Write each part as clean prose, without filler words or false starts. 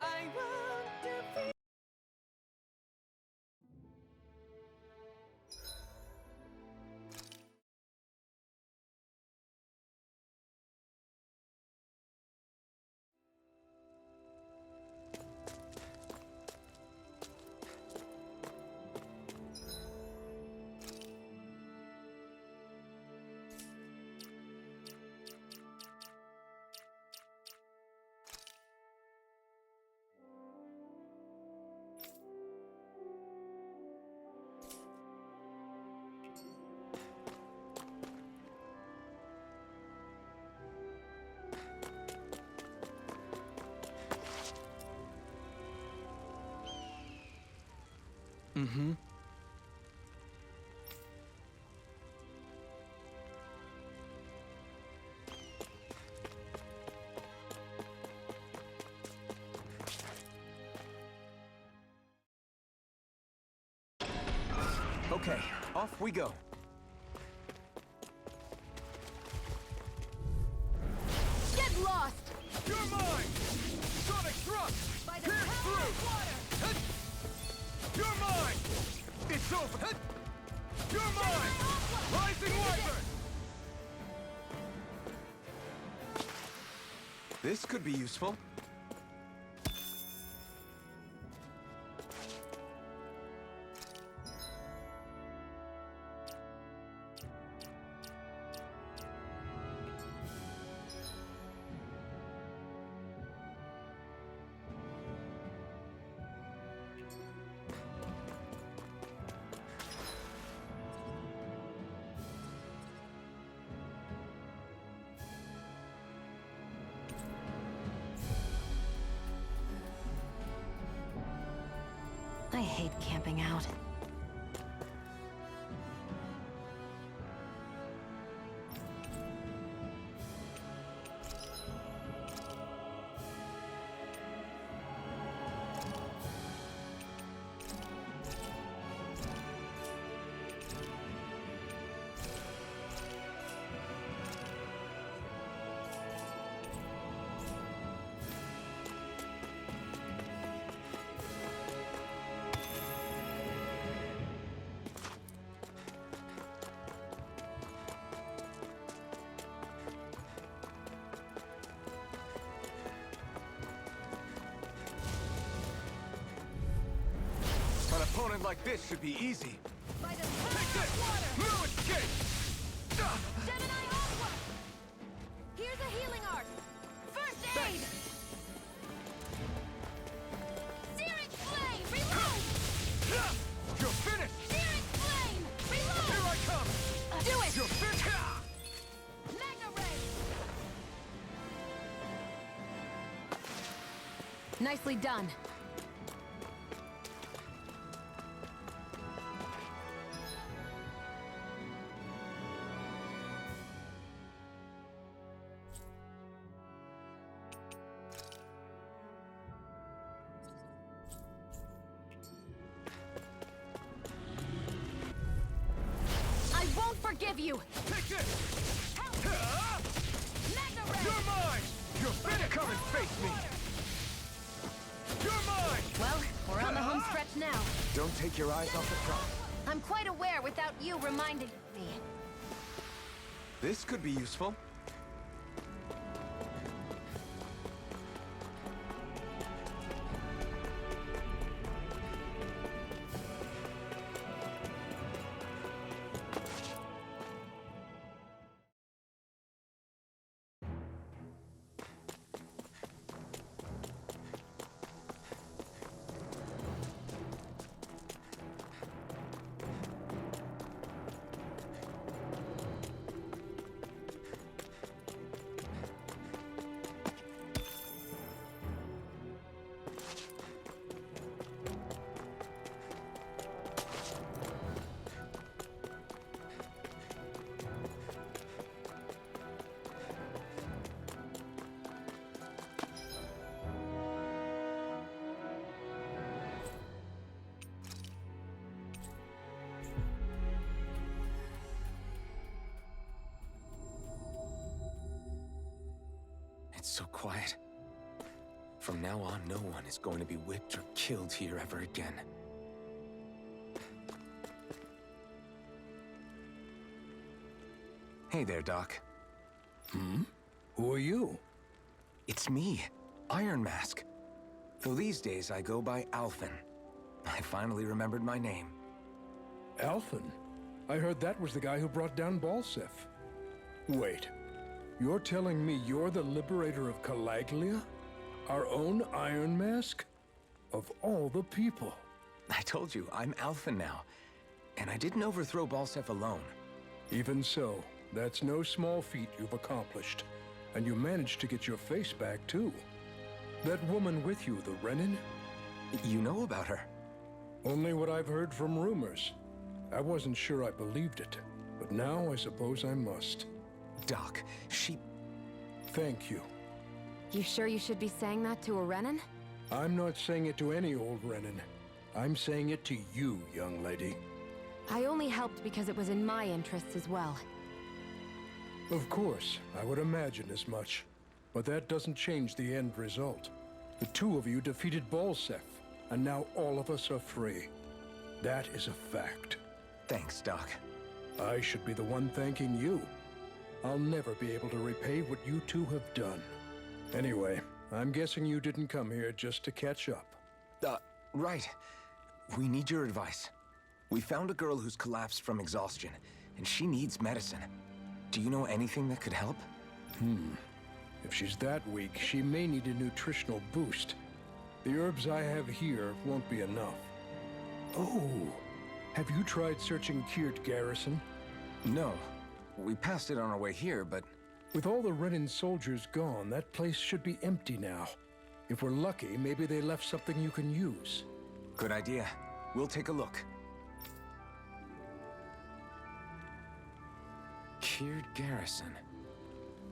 I won't defeat. Mm-hmm. Okay, off we go. Get lost! You're mine! Sonic thrust! By the Pierce power through! of water! Hit! You're mine! It's over! Hit! You're mine! Rising Wyvern! This could be useful. I hate camping out. An opponent like this should be easy. By the Take power this! of water! No escape! Gemini Aqua! Here's a healing art! First aid! Thanks. Searing Flame! Reload! You're finished! Searing Flame! Reload! Here I come! Do it! You're finished! Magna Ray! Nicely done. I won't forgive you! Take this! Magna Ray! You're mine! You're finished! Come and face me! You're mine! Well, we're on the home stretch now. Don't take your eyes off the prize. I'm quite aware without you reminding me. This could be useful. It's so quiet. From now on, no one is going to be whipped or killed here ever again. Hey there, Doc. Who are you? It's me, Iron Mask. Though these days I go by Alphen. I finally remembered my name. Alphen? I heard that was the guy who brought down Balsef. Wait, you're telling me you're the liberator of Calaglia? Our own Iron Mask? Of all the people. I told you, I'm Alphen now. And I didn't overthrow Balsef alone. Even so, that's no small feat you've accomplished. And you managed to get your face back, too. That woman with you, the Renin? You know about her? Only what I've heard from rumors. I wasn't sure I believed it, but now I suppose I must. Doc, she... Thank you. You sure you should be saying that to a Renin? I'm not saying it to any old Renin. I'm saying it to you, young lady. I only helped because it was in my interests as well. Of course, I would imagine as much. But that doesn't change the end result. The two of you defeated Balsef, and now all of us are free. That is a fact. Thanks, Doc. I should be the one thanking you. I'll never be able to repay what you two have done. Anyway, I'm guessing you didn't come here just to catch up. Right. We need your advice. We found a girl who's collapsed from exhaustion, and she needs medicine. Do you know anything that could help? If she's that weak, she may need a nutritional boost. The herbs I have here won't be enough. Oh, have you tried searching Kirt Garrison? No. We passed it on our way here, but... With all the Renin soldiers gone, that place should be empty now. If we're lucky, maybe they left something you can use. Good idea. We'll take a look. Kirt Garrison.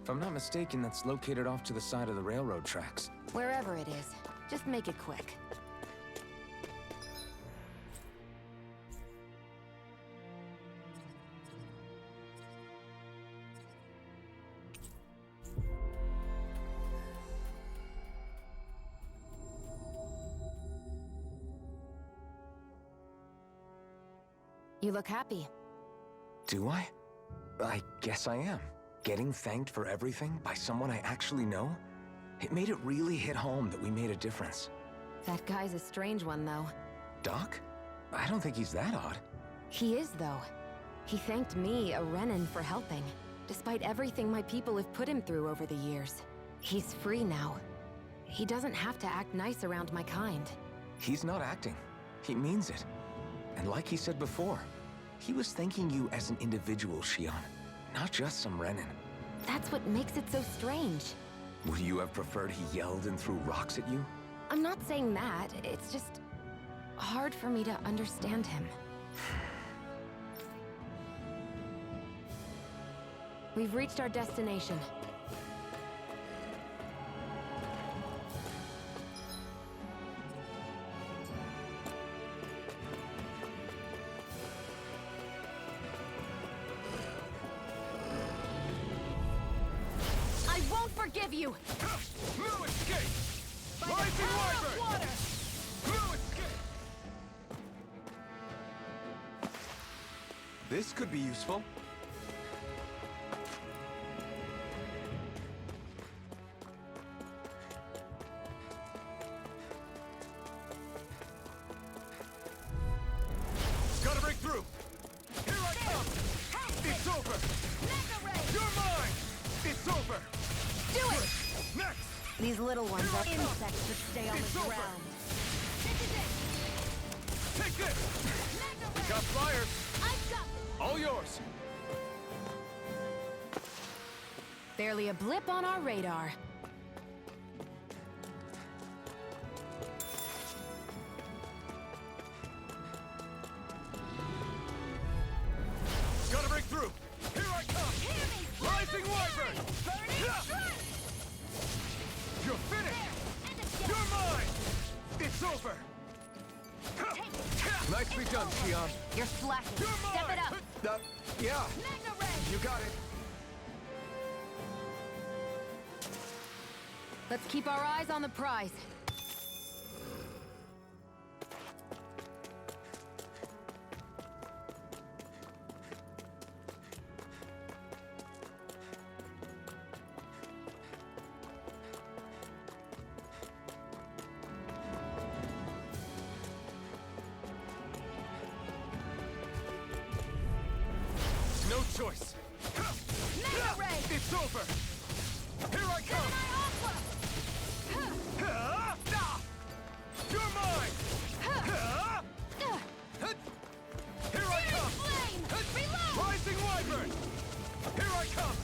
If I'm not mistaken, that's located off to the side of the railroad tracks. Wherever it is, just make it quick. You look happy. Do I? I guess I am. Getting thanked for everything by someone I actually know? It made it really hit home that we made a difference. That guy's a strange one, though. Doc? I don't think he's that odd. He is, though. He thanked me, a Renin, for helping, despite everything my people have put him through over the years. He's free now. He doesn't have to act nice around my kind. He's not acting. He means it. And like he said before, he was thanking you as an individual, Xion, not just some Renin. That's what makes it so strange. Would you have preferred he yelled and threw rocks at you? I'm not saying that. It's just hard for me to understand him. We've reached our destination. I won't forgive you! No escape! By the power of water! No escape! This could be useful. Gotta break through! Here I come! It's over! Mega Ray! You're mine! It's over! Do it! Next! These little ones are insects that stay on It's the over. ground. This is it! Take this! Mega Ray! Got flyers! I've got this! All yours! Barely a blip on our radar. Gotta break through! Here I come! Hear me! Rising Wyvern! Burning Yeah. Strike! You're finished! And again! You're mine! It's over! Nicely done, Xion. You're slacking. You're Step it mine. up! Yeah, Mega Ray! you got it. Let's keep our eyes on the prize. No choice. Mega ray! It's over. Here I come. You're mine. Here I come. Flame! Reload! Rising Wyvern. Here I come.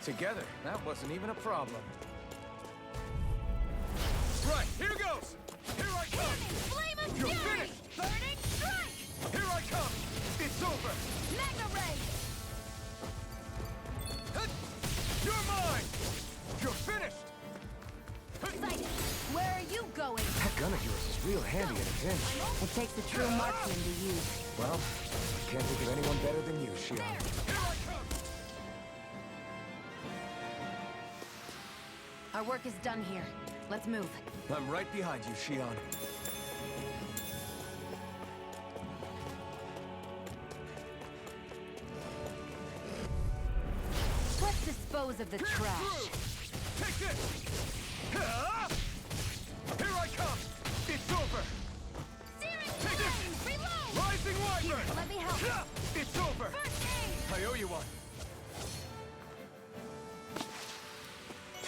Together, that wasn't even a problem. Right, here goes. Here I come. Flame of You're fury! finished. Burning strike! Here I come. It's over. Mega ray! You're mine. You're finished. Sighted! Where are you going? That gun of yours is real handy at a pinch. It takes a true marksman to use. Well, I can't think of anyone better than you, Shion. Here I come. Our work is done here. Let's move. I'm right behind you, Shion. Let's dispose of the trash. Take this. Here I come. It's over. Searing Take it. flame! Reload! Rising Wyvern. Let me help. It's over. First aid! I owe you one.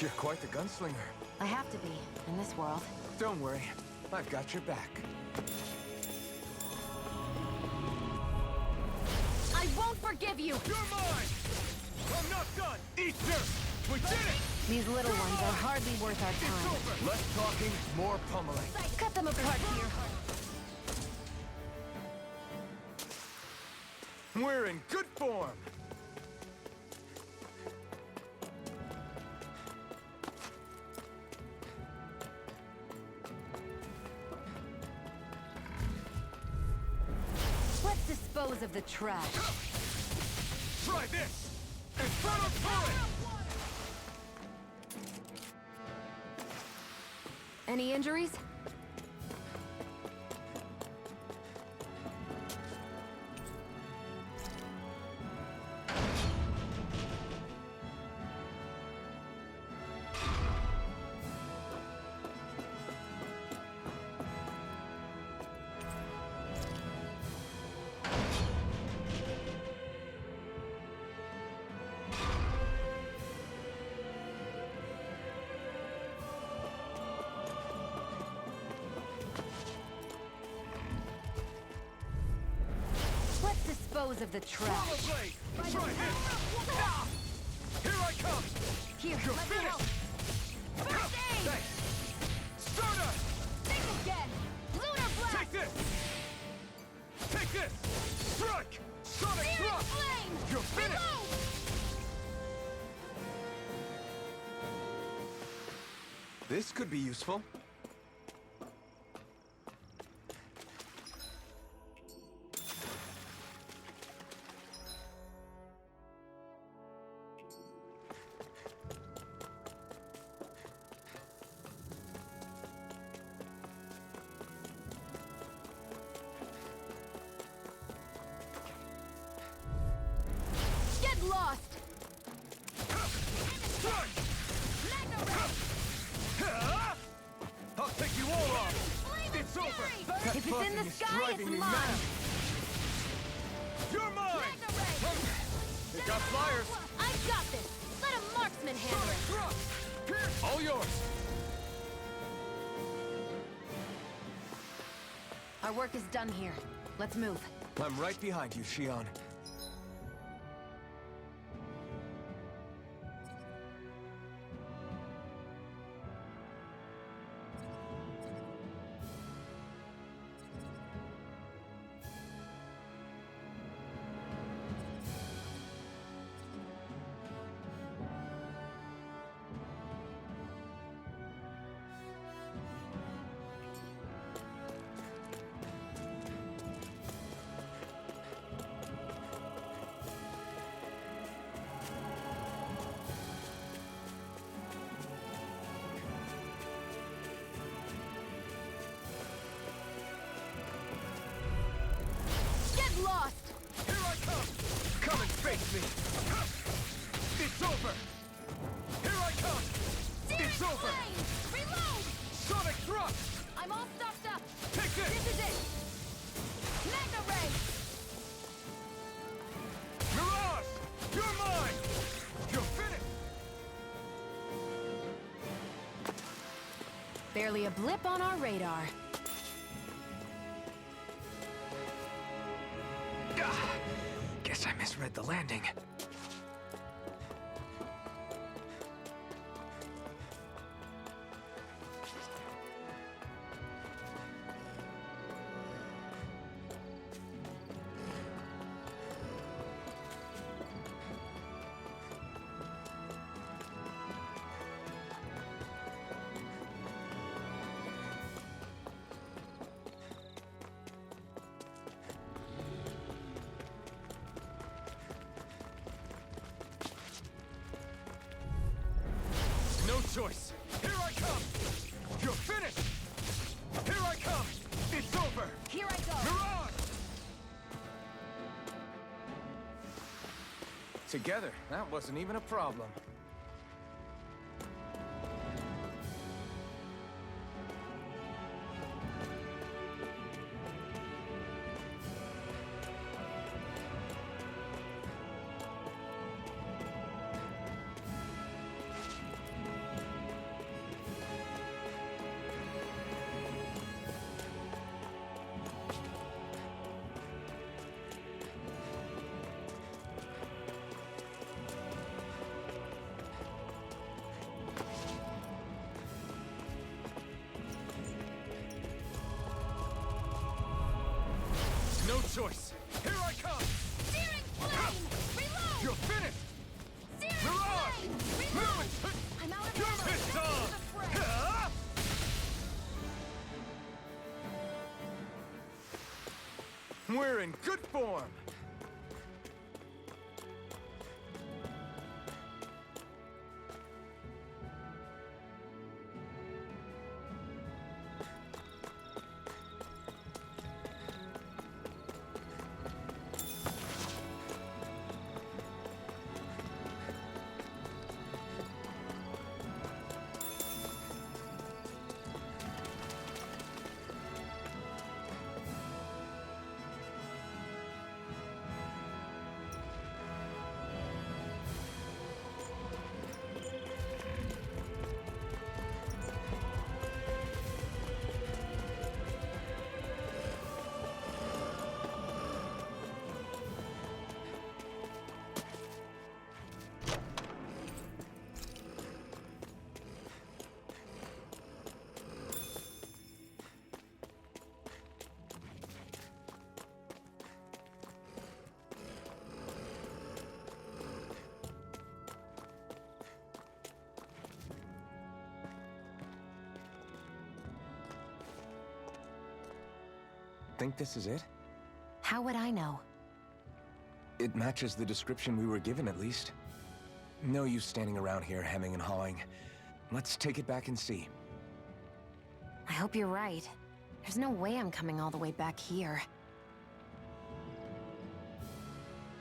You're quite the gunslinger. I have to be, in this world. Don't worry, I've got your back. I won't forgive you! You're mine. I'm not done. Eat dirt. We did it. These little ones are hardly worth our It's time. over. Less talking, more pummeling. Cut them apart here. We're in good form. Let's dispose of the trash. Try this. Infernal turret. Any injuries? Let's dispose of the trash. Rollerblade. Try this. Ah! Here I come. Here, You're let me finished. help. First aid! Thanks. Stardust. Think again! Lunar blast! Take this. Take this. Strike. Sonic Searing thrust. flame! You're finished. Reload! This could be useful. Get lost! Strike. Mega ray! Ah! I'll take you all on. Flame of It's over. fury! That If it's in buzzing the is sky, driving it's me mine. mad. You're mine. Mega ray! They got flyers. I got this! Let a marksman handle Sonic it! thrust. Here. All yours. Our work is done here. Let's move. I'm right behind you, Shion. It's over! Flame! Reload! Sonic thrust! I'm all stuffed up! Take This this! is it! Mega Ray! Mirage! You're mine! You're finished! Barely a blip on our radar. Guess I misread the landing. No choice! Here I come! You're finished! Here I come! It's over! Here I go! Mirage! Together, that wasn't even a problem. No choice! Here I come! Searing Flame! Reload! You're finished! Searing Mirage! Flame! Reload! Move I'm out of You're ammo! pissed Don't off! use the fray! Huh? We're in good form! Think this is it? How would I know? It matches the description we were given, at least. No use standing around here hemming and hawing. Let's take it back and see. I hope you're right. There's no way I'm coming all the way back here.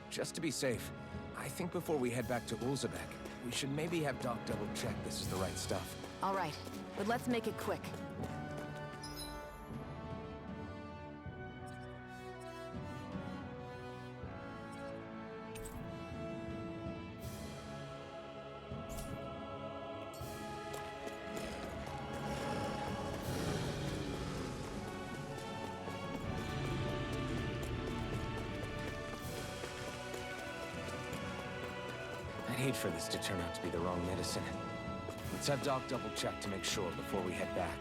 Just to be safe, I think before we head back to Ulzebek, we should maybe have Doc double-check this is the right stuff. All right, but let's make it quick. I'd hate for this to turn out to be the wrong medicine. Let's have Doc double-check to make sure before we head back.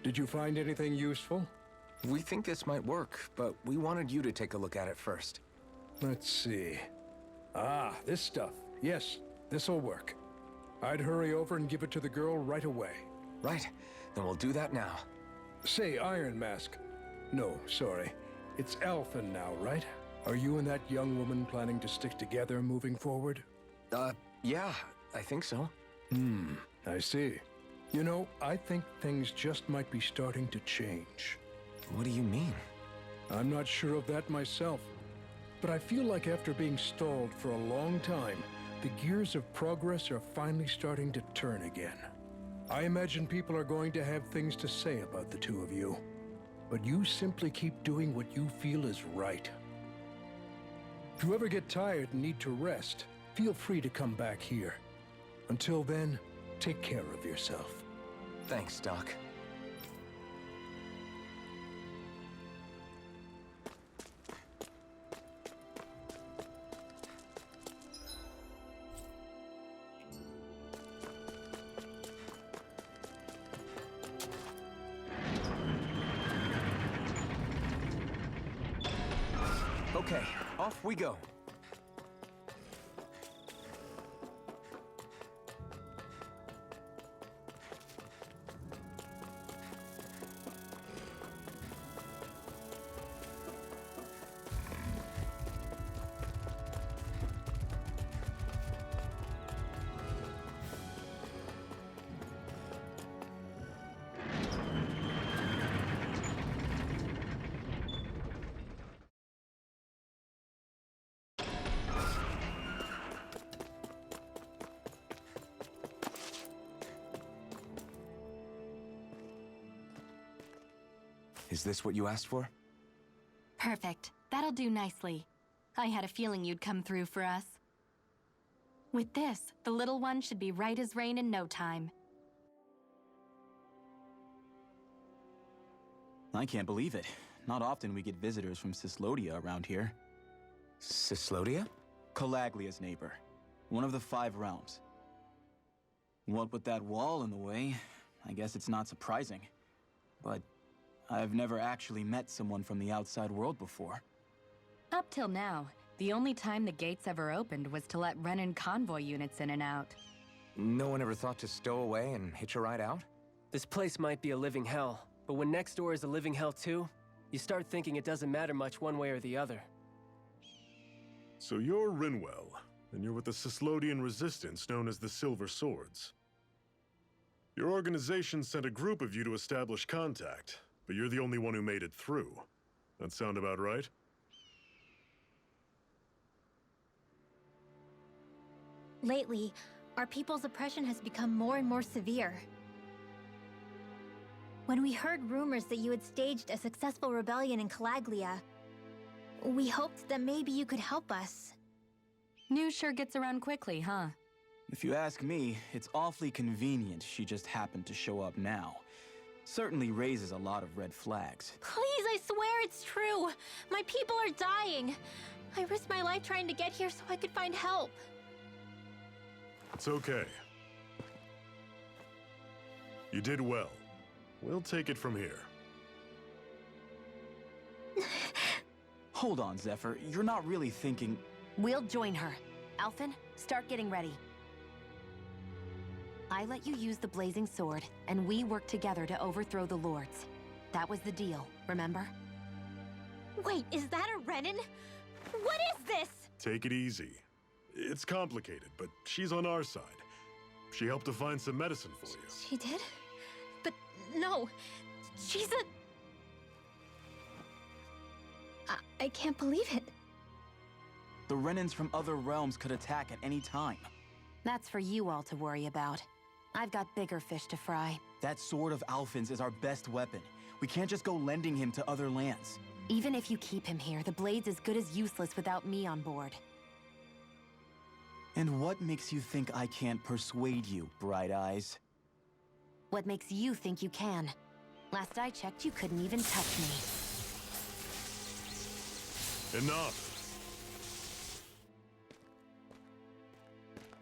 Did you find anything useful? We think this might work, but we wanted you to take a look at it first. Let's see. Ah, this stuff. Yes, this'll work. I'd hurry over and give it to the girl right away. Right. Then we'll do that now. Say, Iron Mask. No, sorry. It's Alphen now, right? Are you and that young woman planning to stick together moving forward? Yeah, I think so. I see. You know, I think things just might be starting to change. What do you mean? I'm not sure of that myself, but I feel like after being stalled for a long time, the gears of progress are finally starting to turn again. I imagine people are going to have things to say about the two of you, but you simply keep doing what you feel is right. If you ever get tired and need to rest, feel free to come back here. Until then, take care of yourself. Thanks, Doc. Okay, off we go. Is this what you asked for? Perfect. That'll do nicely. I had a feeling you'd come through for us. With this, the little one should be right as rain in no time. I can't believe it. Not often we get visitors from Cyslodia around here. Cyslodia? Calaglia's neighbor. One of the 5 realms. What with that wall in the way, I guess it's not surprising. But I've never actually met someone from the outside world before. Up till now, the only time the gates ever opened was to let Renan convoy units in and out. No one ever thought to stow away and hitch a ride out? This place might be a living hell, but when next door is a living hell too, you start thinking it doesn't matter much one way or the other. So you're Rinwell, and you're with the Cyslodian resistance known as the Silver Swords. Your organization sent a group of you to establish contact, but you're the only one who made it through. That sound about right? Lately, our people's oppression has become more and more severe. When we heard rumors that you had staged a successful rebellion in Calaglia, we hoped that maybe you could help us. News sure gets around quickly, huh? If you ask me, it's awfully convenient she just happened to show up now. Certainly raises a lot of red flags. Please, I swear it's true! My people are dying! I risked my life trying to get here so I could find help. It's okay. You did well. We'll take it from here. Hold on, Zephyr. You're not really thinking... We'll join her. Alphen, start getting ready. I let you use the blazing sword, and we worked together to overthrow the lords. That was the deal, remember? Wait, is that a Renan? What is this? Take it easy. It's complicated, but she's on our side. She helped to find some medicine for you. She did? But no, she's a... I can't believe it. The Renans from other realms could attack at any time. That's for you all to worry about. I've got bigger fish to fry. That sword of Alphen's is our best weapon. We can't just go lending him to other lands. Even if you keep him here, the blade's as good as useless without me on board. And what makes you think I can't persuade you, Bright Eyes? What makes you think you can? Last I checked, you couldn't even touch me. Enough!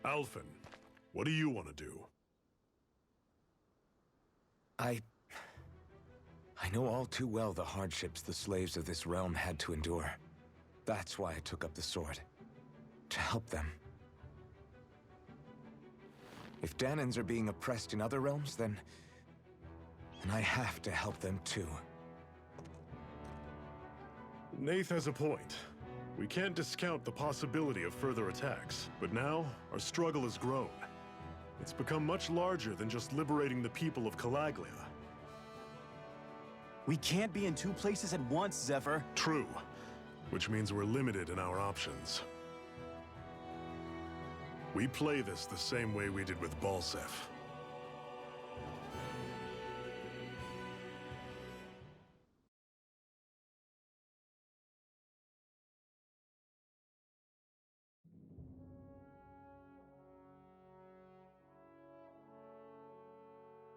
Alphen, what do you want to do? I know all too well the hardships the slaves of this realm had to endure. That's why I took up the sword. to help them. If Danans are being oppressed in other realms, then I have to help them too. Nath has a point. We can't discount the possibility of further attacks, but now our struggle has grown. It's become much larger than just liberating the people of Calaglia. We can't be in two places at once, Zephyr. True, which means we're limited in our options. We play this the same way we did with Balseph.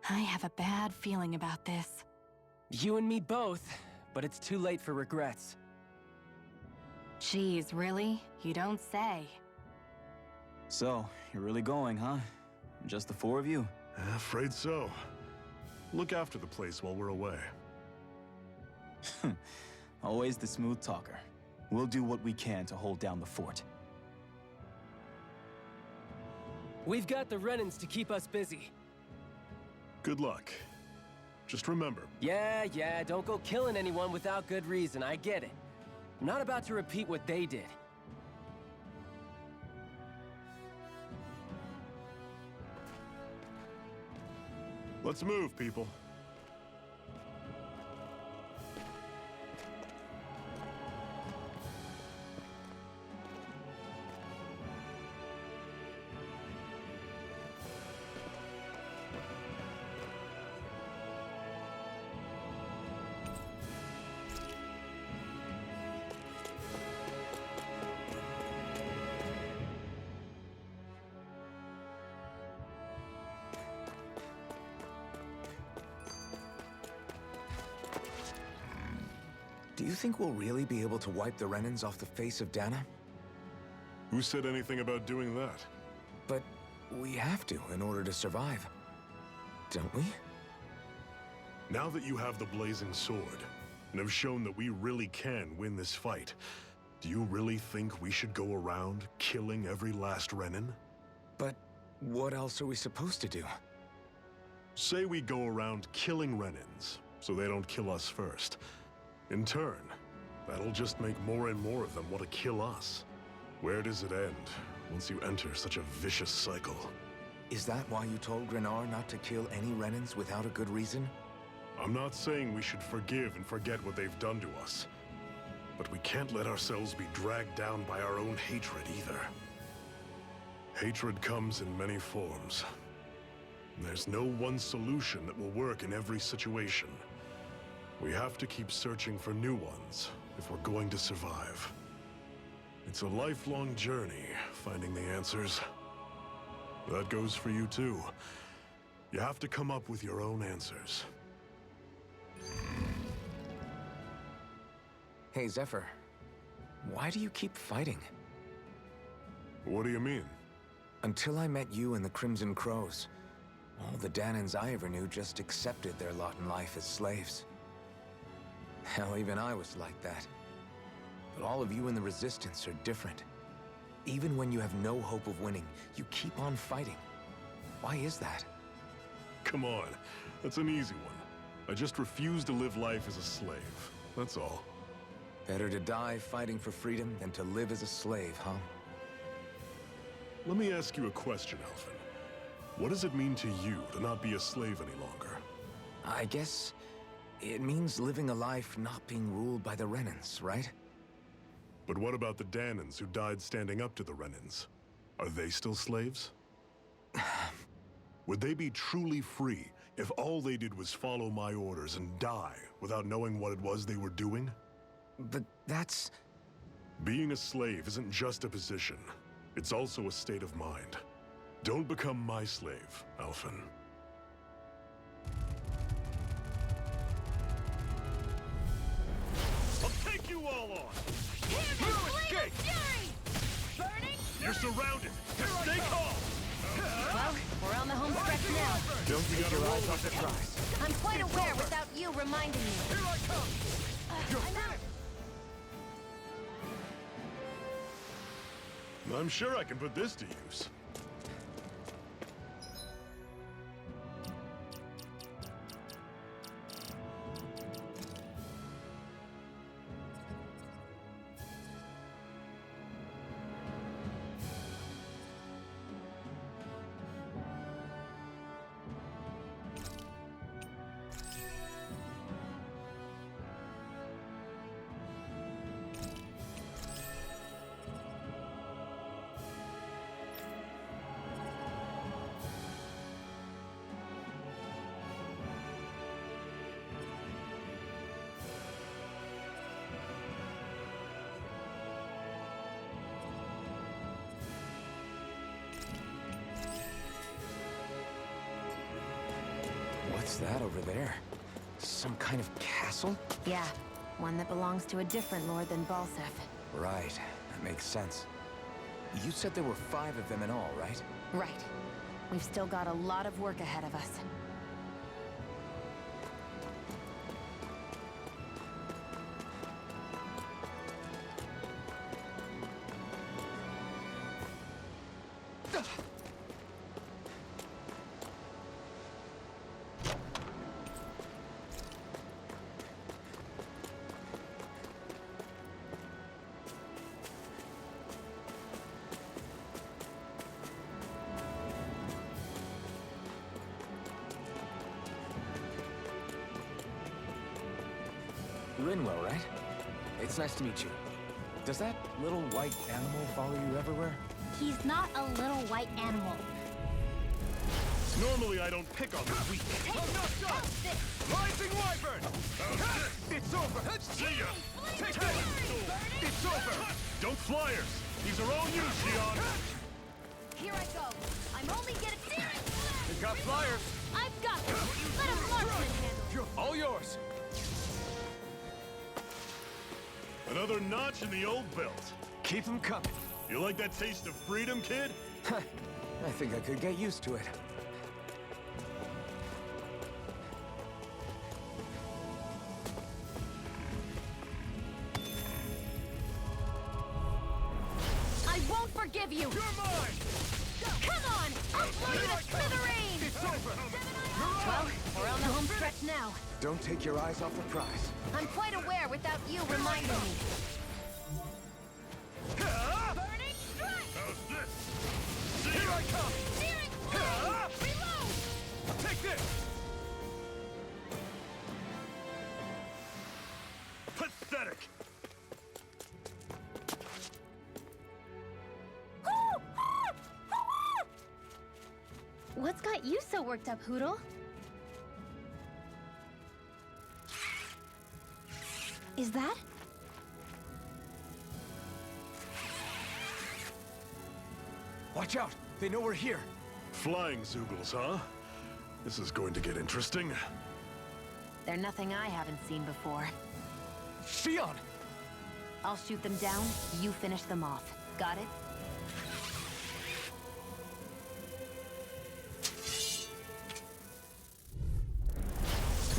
I have a bad feeling about this. You and me both, but it's too late for regrets. Geez, really? You don't say. So, you're really going, huh? Just the four of you? Afraid so. Look after the place while we're away. Always the smooth talker. We'll do what we can to hold down the fort. We've got the Renans to keep us busy. Good luck. Just remember... Yeah, don't go killing anyone without good reason, I get it. I'm not about to repeat what they did. Let's move, people. Do you think we'll really be able to wipe the Renans off the face of Dana? Who said anything about doing that? But we have to in order to survive. Don't we? Now that you have the blazing sword, and have shown that we really can win this fight, do you really think we should go around killing every last Renan? But what else are we supposed to do? Say we go around killing Renans, so they don't kill us first. In turn, that'll just make more and more of them want to kill us. Where does it end, once you enter such a vicious cycle? Is that why you told Grenar not to kill any Renans without a good reason? I'm not saying we should forgive and forget what they've done to us. But we can't let ourselves be dragged down by our own hatred either. Hatred comes in many forms. There's no one solution that will work in every situation. We have to keep searching for new ones if we're going to survive. It's a lifelong journey, finding the answers. That goes for you too. You have to come up with your own answers. Hey, Zephyr. Why do you keep fighting? What do you mean? Until I met you and the Crimson Crows, all the Danans I ever knew just accepted their lot in life as slaves. Hell, even I was like that. But all of you in the Resistance are different. Even when you have no hope of winning, you keep on fighting. Why is that? Come on, that's an easy one. I just refuse to live life as a slave, that's all. Better to die fighting for freedom than to live as a slave, huh? Let me ask you a question, Alphen. What does it mean to you to not be a slave any longer? I guess it means living a life not being ruled by the Renans, right? But what about the Danans who died standing up to the Renans? Are they still slaves? Would they be truly free if all they did was follow my orders and die without knowing what it was they were doing? But that's... Being a slave isn't just a position. It's also a state of mind. Don't become my slave, Alphen. I'll take you all on! No escape! You're surrounded! Stay calm! Well, we're on the home stretch now. Don't take your eyes off the prize. I'm quite aware without you reminding me. Here I come! You're finished! I'm sure I can put this to use. What's that over there? Some kind of castle? Yeah, one that belongs to a different lord than Balsef. Right, that makes sense. You said there were 5 of them in all, right? Right. We've still got a lot of work ahead of us. Rinwell, right? It's nice to meet you. Does that little white animal follow you everywhere? He's not a little white animal. Normally I don't pick on the weak. Rising Wyvern! It's over! See ya! Take it! It's over! Don't flyers! These are all you, Xion! Here I go. I'm only getting... We've got flyers. I've got this. Let a marksman handle. All yours. Another notch in the old belt. Keep them coming. You like that taste of freedom, kid? I think I could get used to it. I won't forgive you! You're mine! Come on! I'll blow you to smithereens! It's over! Well, we're on the home stretch now. Don't take your eyes off the prize. I'm quite aware without you reminding me. Burning strike! How's this? Here I come. Searing flame! Reload! Take this. Pathetic! What's got you so worked up, Hoodle? Is that? Watch out! They know we're here. Flying Zoogles, huh? This is going to get interesting. They're nothing I haven't seen before. Xion! I'll shoot them down, you finish them off. Got it?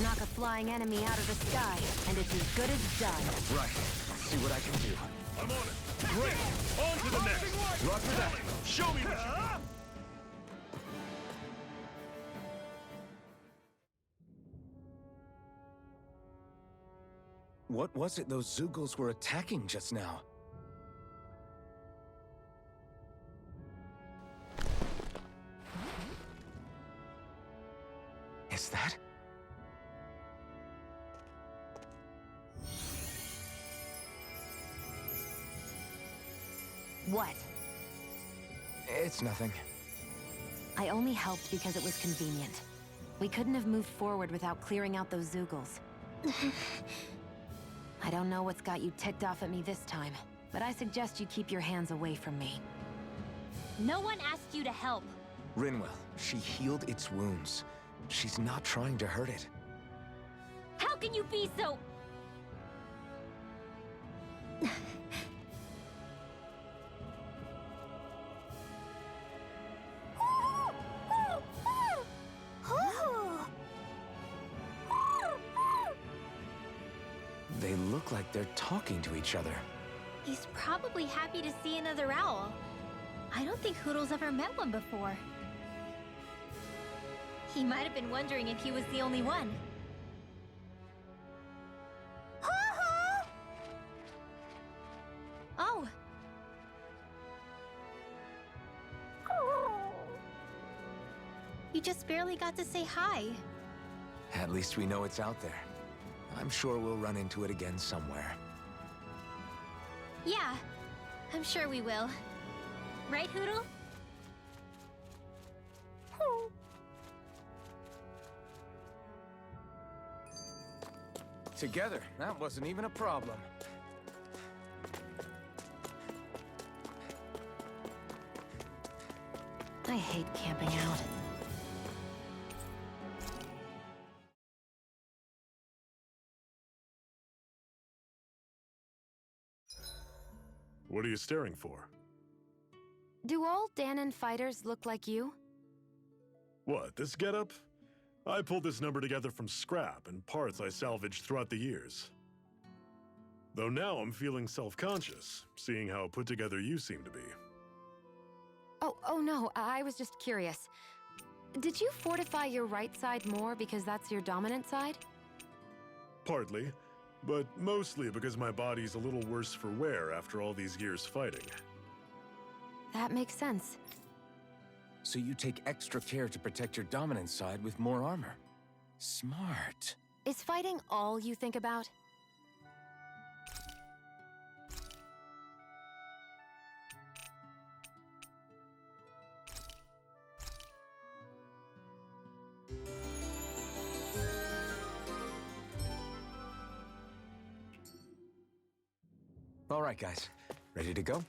Knock a flying enemy out of the sky, and it's as good as done. Right. See what I can do. I'm on it! Great! On to the next! Roger that. Show me what you got! What was it those Zoogles were attacking just now? Is that? What? It's nothing. I only helped because it was convenient. We couldn't have moved forward without clearing out those Zoogles. I don't know what's got you ticked off at me this time, but I suggest you keep your hands away from me. No one asked you to help. Rinwell, she healed its wounds. She's not trying to hurt it. How can you be so... They look like they're talking to each other. He's probably happy to see another owl. don't think Hoodle's ever met one before. He might have been wondering if he was the only one. Oh. You just barely got to say hi. At least we know it's out there. I'm sure we'll run into it again somewhere. Yeah, I'm sure we will. Right, Hoodle? Together, that wasn't even a problem. I hate camping out. What are you staring for? Do all Danon fighters look like you? What, this getup? I pulled this number together from scrap and parts I salvaged throughout the years. Though now I'm feeling self-conscious, seeing how put together you seem to be. Oh no, I was just curious. Did you fortify your right side more because that's your dominant side? Partly, but mostly because my body's a little worse for wear after all these years fighting. That makes sense. So you take extra care to protect your dominant side with more armor. Smart. Is fighting all you think about? All right, guys. Ready to go?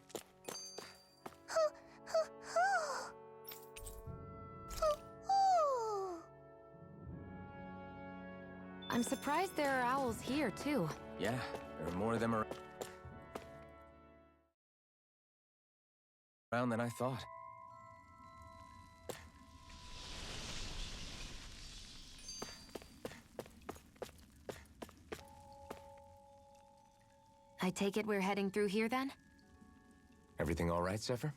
I'm surprised there are owls here, too. Yeah, there are more of them around than I thought. I take it we're heading through here, then? Everything all right, Zephyr?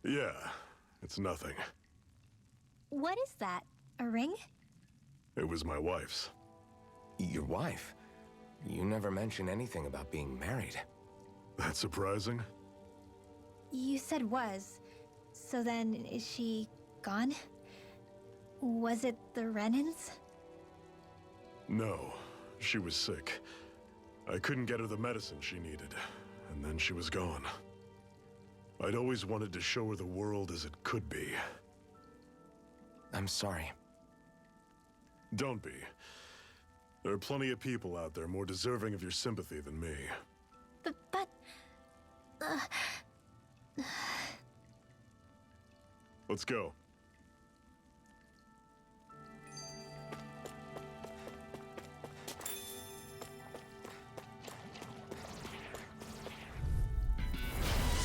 Yeah, it's nothing. What is that? A ring? It was my wife's. Your wife? You never mentioned anything about being married. That's surprising? You said was. So then, is she gone? Was it the Renans? No, she was sick. I couldn't get her the medicine she needed, and then she was gone. I'd always wanted to show her the world as it could be. I'm sorry. Don't be. There are plenty of people out there more deserving of your sympathy than me. But... Let's go.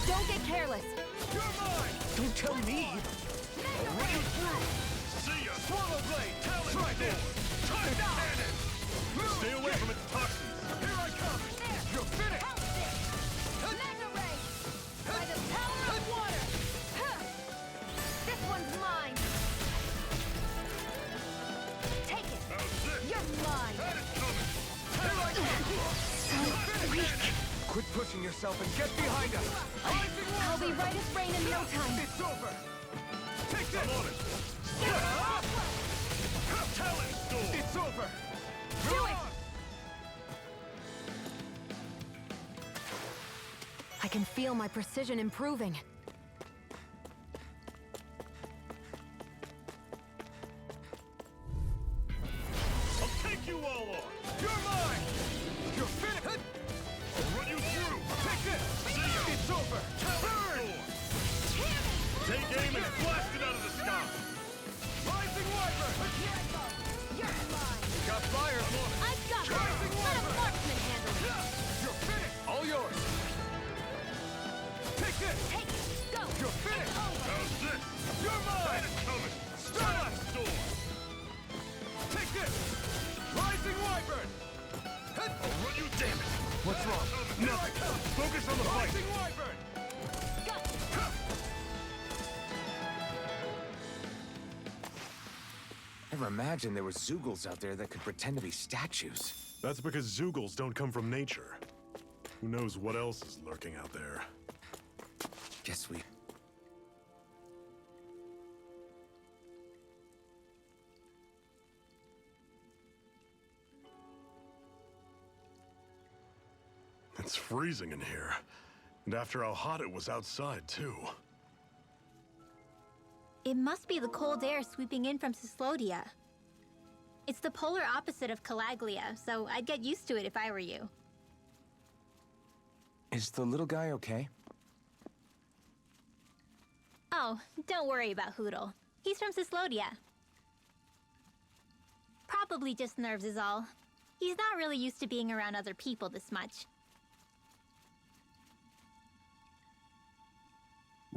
Don't get careless! You're mine! Don't tell me! I'll run you through! See ya! Swallow blade! Talon sword! Touchdown! Stay away from its toxins! Here I come! You're finished! Mega ray! By the power of water! This one's mine! Take it! How's this? You're mine! That is coming! Here I come! Quit pushing yourself and get behind us! I'll be right as rain in no time! It's over! Take this! I'm on it! Talon sword! It's over! Do it! I can feel my precision improving. I'll take you all on! You're mine! You're finished! I'll run you through! Take this! See ya! It's over! Talon sword! Take aim and blast it out of the sky! Rising Wyvern! You're mine! Got fire! I've got this! Let a marksman handle it! You're finished! All yours! Take this! Take it! Go! You're finished! It's over! How's this? You're mine! That is coming! Talon sword! Take this! Rising Wyvern! I'll run you, damn it! What's wrong? Nothing! Focus on the fight! Rising Wyvern! Go! Never imagined there were Zeugles out there that could pretend to be statues. That's because Zeugles don't come from nature. Who knows what else is lurking out there? Guess we... It's freezing in here. And after how hot it was outside, too. It must be the cold air sweeping in from Cyslodia. It's the polar opposite of Calaglia, so I'd get used to it if I were you. Is the little guy okay? Oh, don't worry about Hootle. He's from Cyslodia. Probably just nerves is all. He's not really used to being around other people this much.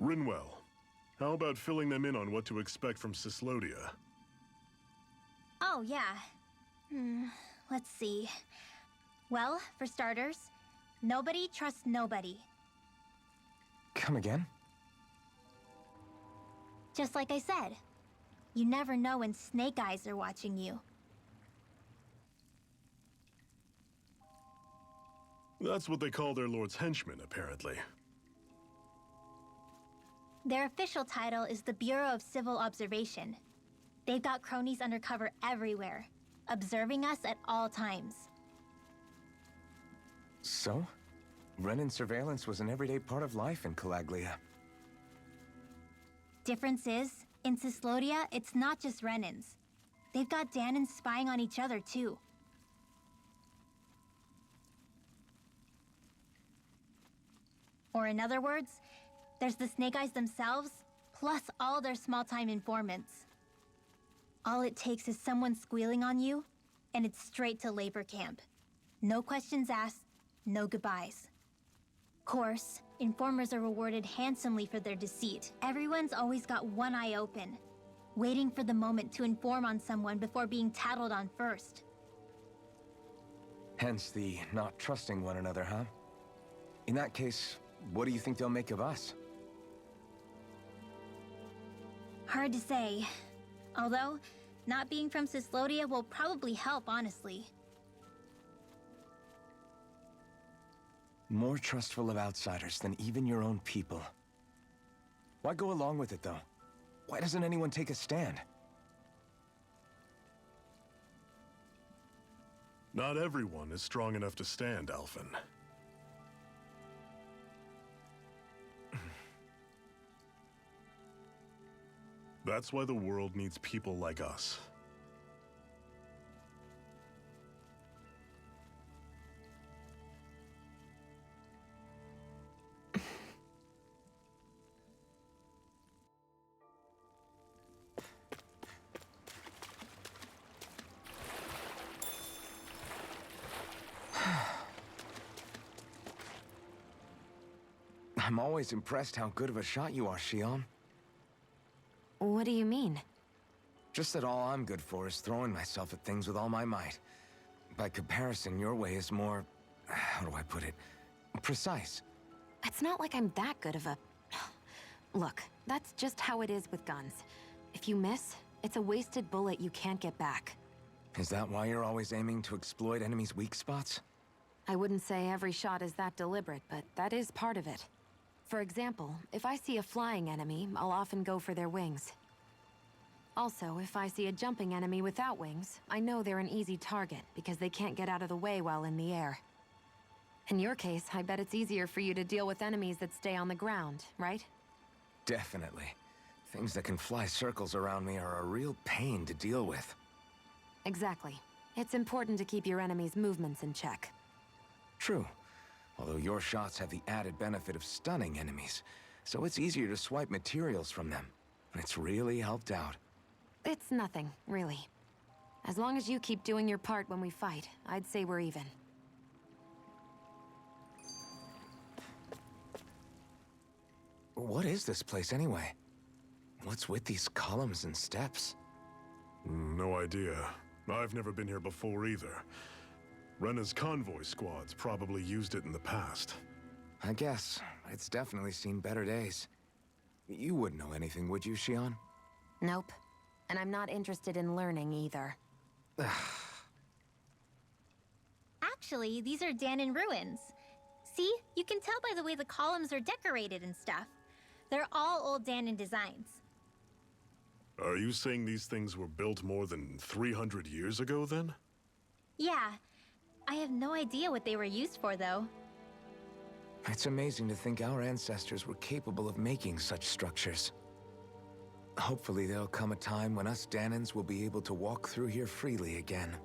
Rinwell, how about filling them in on what to expect from Cyslodia? Oh, yeah. Let's see. Well, for starters, nobody trusts nobody. Come again? Just like I said, you never know when Snake Eyes are watching you. That's what they call their lord's henchmen, apparently. Their official title is the Bureau of Civil Observation. They've got cronies undercover everywhere, observing us at all times. So? Renan surveillance was an everyday part of life in Calaglia. Difference is, in Cyslodia, it's not just Renans. They've got Danans spying on each other, too. Or in other words, there's the Snake Eyes themselves, plus all their small-time informants. All it takes is someone squealing on you, and it's straight to labor camp. No questions asked, no goodbyes. Course, informers are rewarded handsomely for their deceit. Everyone's always got one eye open, waiting for the moment to inform on someone before being tattled on first. Hence the not trusting one another, huh? In that case, what do you think they'll make of us? Hard to say. Although, not being from Cyslodia will probably help, honestly. More trustful of outsiders than even your own people. Why go along with it, though? Why doesn't anyone take a stand? Not everyone is strong enough to stand, Alphen. That's why the world needs people like us. I'm always impressed how good of a shot you are, Xion. What do you mean? Just that all I'm good for is throwing myself at things with all my might. By comparison, your way is more... how do I put it? Precise. It's not like I'm that good of a... Look, that's just how it is with guns. If you miss, it's a wasted bullet you can't get back. Is that why you're always aiming to exploit enemies' weak spots? I wouldn't say every shot is that deliberate, but that is part of it. For example, if I see a flying enemy, I'll often go for their wings. Also, if I see a jumping enemy without wings, I know they're an easy target because they can't get out of the way while in the air. In your case, I bet it's easier for you to deal with enemies that stay on the ground, right? Definitely. Things that can fly circles around me are a real pain to deal with. Exactly. It's important to keep your enemy's movements in check. True. Although your shots have the added benefit of stunning enemies, so it's easier to swipe materials from them. It's really helped out. It's nothing, really. As long as you keep doing your part when we fight, I'd say we're even. What is this place anyway? What's with these columns and steps? No idea. I've never been here before either. Rena's convoy squads probably used it in the past. I guess. It's definitely seen better days. You wouldn't know anything, would you, Xion? Nope. and I'm not interested in learning either. Actually, these are Danon ruins. See? You can tell by the way the columns are decorated and stuff. They're all old Danon designs. Are you saying these things were built more than 300 years ago, then? Yeah. I have no idea what they were used for, though. It's amazing to think our ancestors were capable of making such structures. Hopefully there'll come a time when us Danons will be able to walk through here freely again.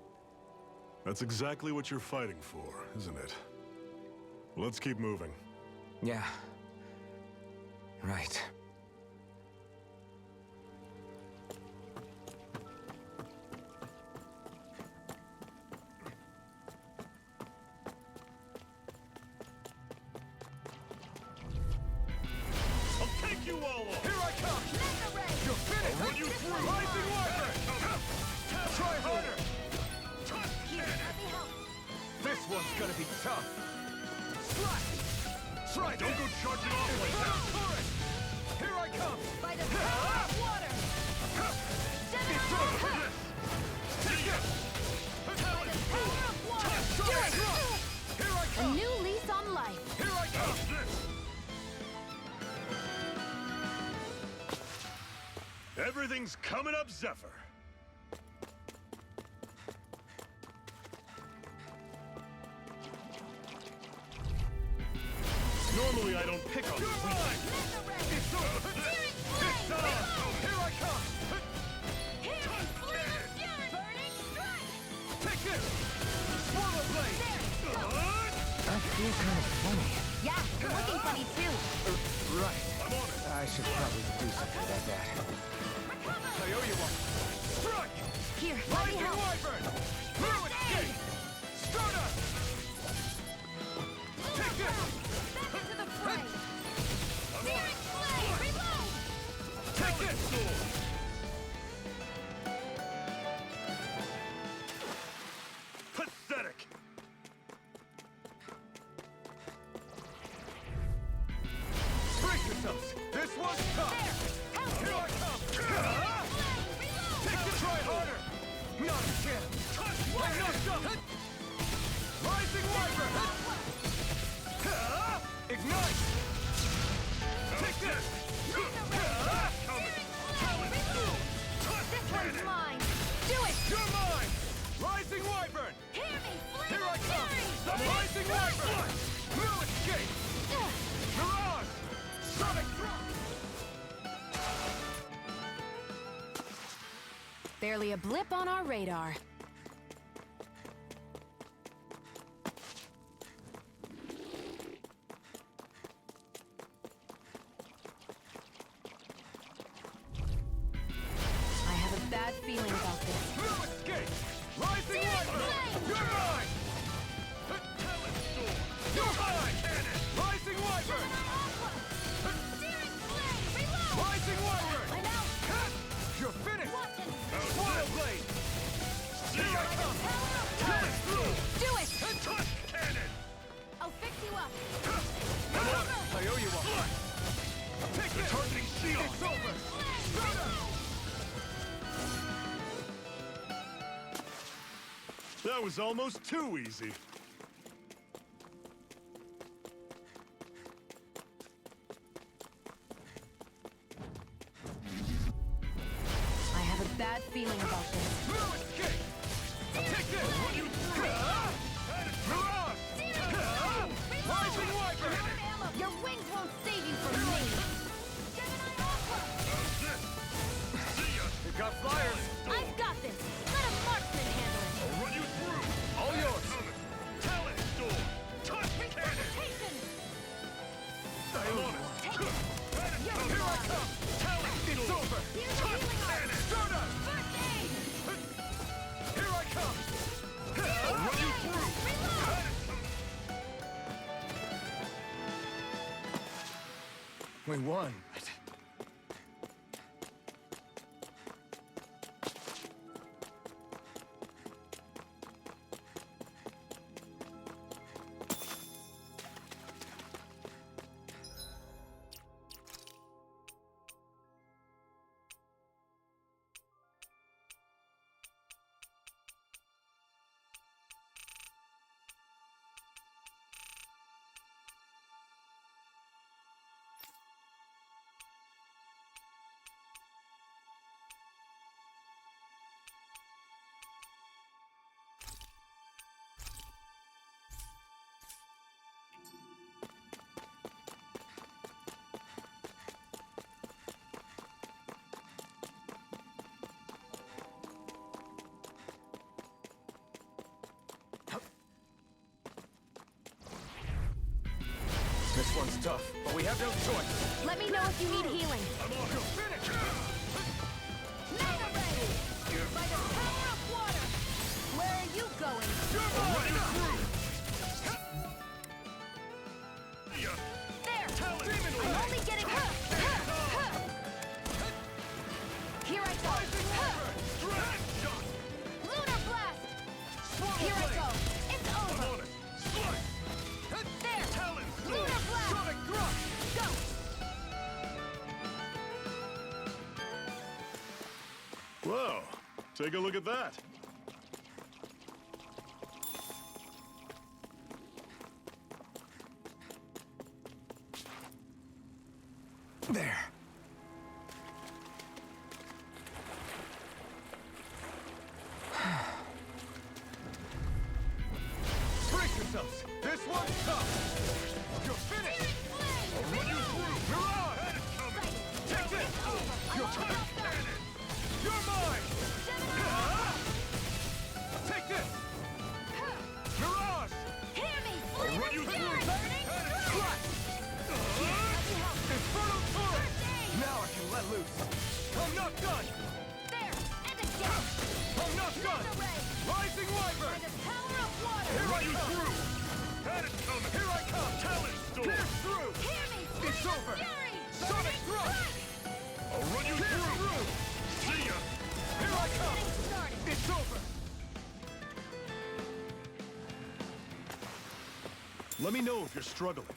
That's exactly what you're fighting for, isn't it? Let's keep moving. Yeah. Right. I'll take you all on! Here I come! You're finished! I'll run you through! Rising Wyvern! Try harder! This one's gonna be tough! Slash! Try Don't go charging off like that! Torrent! Here I come! By the power of water! It's over! See ya! Power of water! Do it! Here I A come! new lease on life! Here I come! How's this? Everything's coming up, Zephyr! Normally I don't pick on You're weak. mine! It's over! It's on! Here I come! Take this! Swallow blade! I feel kind of funny. Yeah, you're looking funny too. Right. I'm on it! I should probably do something about that. I owe you one! Strike! Here, let me Rising help. Wyvern! Through escape! Stardust! Take this! Back into the fray. I'm on it! Reload! Take this! Pathetic! Brace yourselves! This one's tough! Here I come! Take this! Try harder! Not again! I'm knocked up! Rising Wyvern! Ignite! Take this! This one's mine. Do it! You're mine! Rising Wyvern! Hear me! Here I come! Rising Wyvern! No escape! Mirage! Sonic Thrust! Barely a blip on our radar. I have a bad feeling about this. No escape! Rising Wyvern! You're mine! You're mine! Rising Wyvern! Rising Wyvern! I'm out! You're finished! Swallow blade! Here I come! Kill it through! Do it! Touch cannon! I'll fix you up. I owe you one! Take this! Targeting shield! It's over! That was almost too easy. I have a bad feeling about this. No escape! Take this! Mirage! Rising Wyvern! Your wings won't save you from me. How's this? See ya! You got flyers! I've got this. Let a marksman handle it. I'll run you through! All yours! Talent storm! Touch cannon! I'm on it! Here I come! Talent It's storm! over! Touch cannon! Stardust! Here I come! I'll run you through! We won. is tough, but we have no choice. Let me know if you need healing. I'm on it. Finish! Mega Ray! By the power of water! Where are you going? I'll run you through. See ya. There! Talent I'm storm. only getting... Here I go! Dragon shot. Lunar Blast! Here I go! It's I'm over! on it. Slice. There! Talent storm. Lunar Blast! Sonic thrust! Go! Well, take a look at that. There. Brace yourselves! This one's tough! You're finished! I'll run you through. You're on! Had it coming. Take this! You're Cannon. You're mine! Take this! Mirage! Hear me! I'll run you through. Thrust! Inferno turret! Now I can let loose. I'm not done! There! And again! I'm not done! Mega Ray! Rising Wyvern! By the power of water! Here Run I you come! through. Had it coming. Here I come! Talent storm. Pierce through! Hear me! It's Flame of over! Fury! Sonic thrust! I'll run you Pierce through. through! See ya. Here I come! Getting started! It's over! Let me know if you're struggling.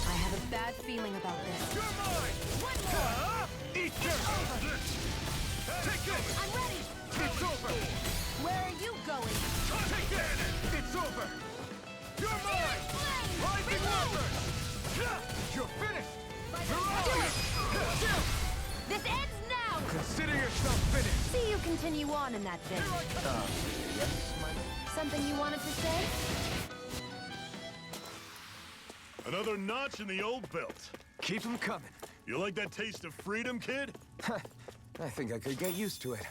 I have a bad feeling about this. You're mine! One more! Eat this! Take this! I'm ready! It's over! Where are you going? Take this! It's over! You're mine! Flame! Rising Wyvern! You're finished! Mirage! This ends now! Consider yourself finished! See you continue on in that thing. Something you wanted to say? Another notch in the old belt. Keep them coming. You like that taste of freedom, kid? I think I could get used to it.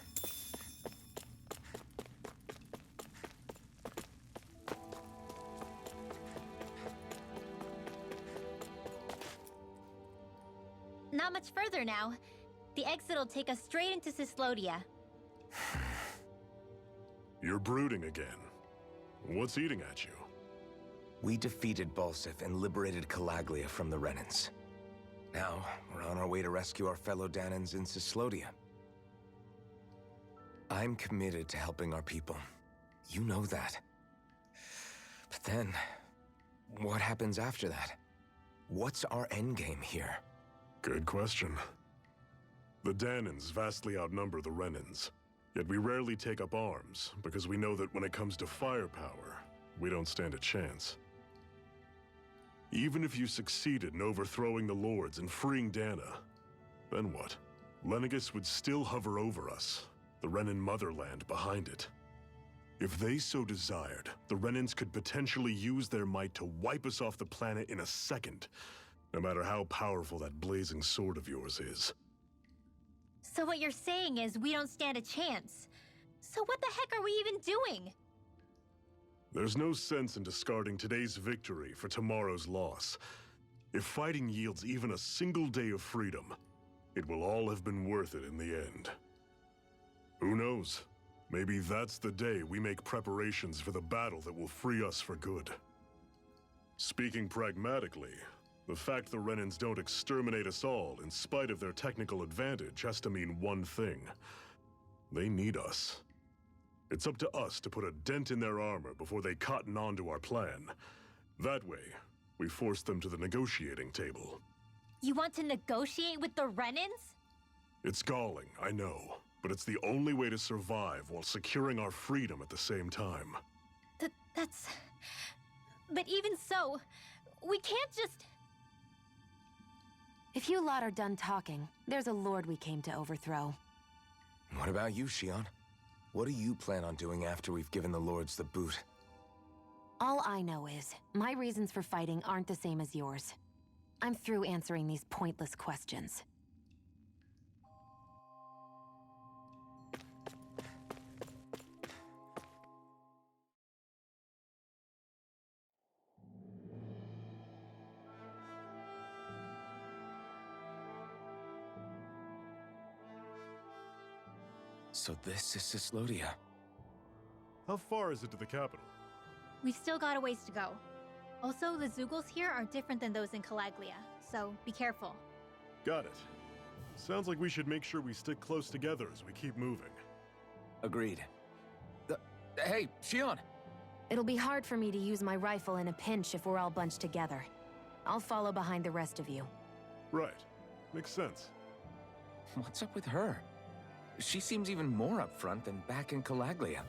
Not much further now. The exit will take us straight into Cyslodia. You're brooding again. What's eating at you? We defeated Balsif and liberated Calaglia from the Renans. Now, we're on our way to rescue our fellow Danans in Cyslodia. I'm committed to helping our people. You know that. But then, what happens after that? What's our endgame here? Good question. The Danans vastly outnumber the Renans. Yet we rarely take up arms, because we know that when it comes to firepower, we don't stand a chance. Even if you succeeded in overthrowing the Lords and freeing Dana, then what? Lenegis would still hover over us, the Renan motherland behind it. If they so desired, the Renans could potentially use their might to wipe us off the planet in a second, no matter how powerful that blazing sword of yours is. So what you're saying is we don't stand a chance. So what the heck are we even doing? There's no sense in discarding today's victory for tomorrow's loss. If fighting yields even a single day of freedom, it will all have been worth it in the end. Who knows? Maybe that's the day we make preparations for the battle that will free us for good. Speaking pragmatically, the fact the Renans don't exterminate us all in spite of their technical advantage has to mean one thing. They need us. It's up to us to put a dent in their armor before they cotton on to our plan. That way, we force them to the negotiating table. You want to negotiate with the Renans? It's galling, I know, but it's the only way to survive while securing our freedom at the same time. That's... But even so, we can't just... If you lot are done talking, there's a lord we came to overthrow. What about you, Shion? What do you plan on doing after we've given the Lords the boot? All I know is, my reasons for fighting aren't the same as yours. I'm through answering these pointless questions. So this is Cyslodia. How far is it to the capital? We've still got a ways to go. Also, the Zeugles here are different than those in Calaglia, so be careful. Got it. Sounds like we should make sure we stick close together as we keep moving. Agreed. Hey, Shion! It'll be hard for me to use my rifle in a pinch if we're all bunched together. I'll follow behind the rest of you. Right. Makes sense. What's up with her? She seems even more upfront than back in Calaglia.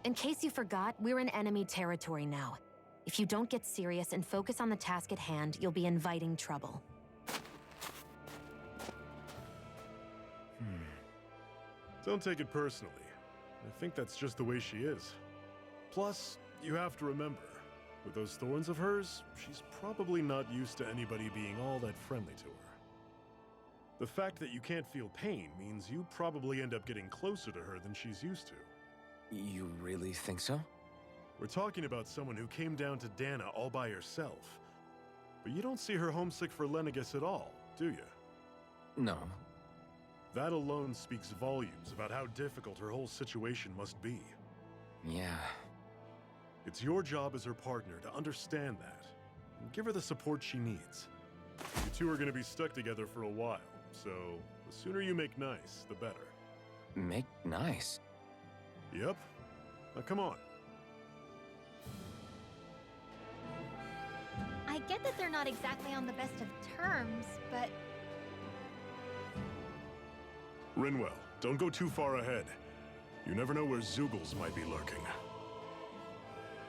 In case you forgot, we're in enemy territory now. If you don't get serious and focus on the task at hand, you'll be inviting trouble. Don't take it personally. I think that's just the way she is. Plus, you have to remember, with those thorns of hers, she's probably not used to anybody being all that friendly to her. The fact that you can't feel pain means you probably end up getting closer to her than she's used to. You really think so? We're talking about someone who came down to Dana all by herself. But you don't see her homesick for Lenegis at all, do you? No. That alone speaks volumes about how difficult her whole situation must be. Yeah. It's your job as her partner to understand that, and give her the support she needs. You two are going to be stuck together for a while, so the sooner you make nice, the better. Make nice? Yep. Now come on. I get that they're not exactly on the best of terms, but Rinwell, don't go too far ahead. You never know where Zeugles might be lurking.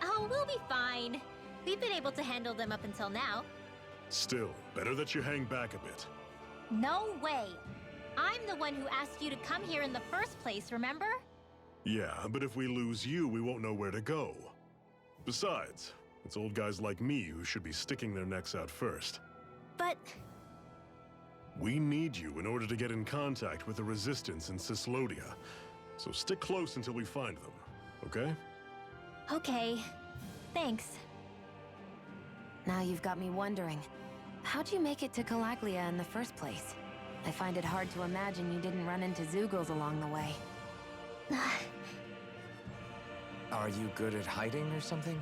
oh, we'll be fine. We've been able to handle them up until now. Still, better that you hang back a bit. No way. I'm the one who asked you to come here in the first place, remember? Yeah, but if we lose you, we won't know where to go. Besides, it's old guys like me who should be sticking their necks out first. But We need you in order to get in contact with the Resistance in Cyslodia. So stick close until we find them, okay? okay. Thanks. Now you've got me wondering. How'd you make it to Calaglia in the first place? I find it hard to imagine you didn't run into Zeugles along the way. Are you good at hiding or something?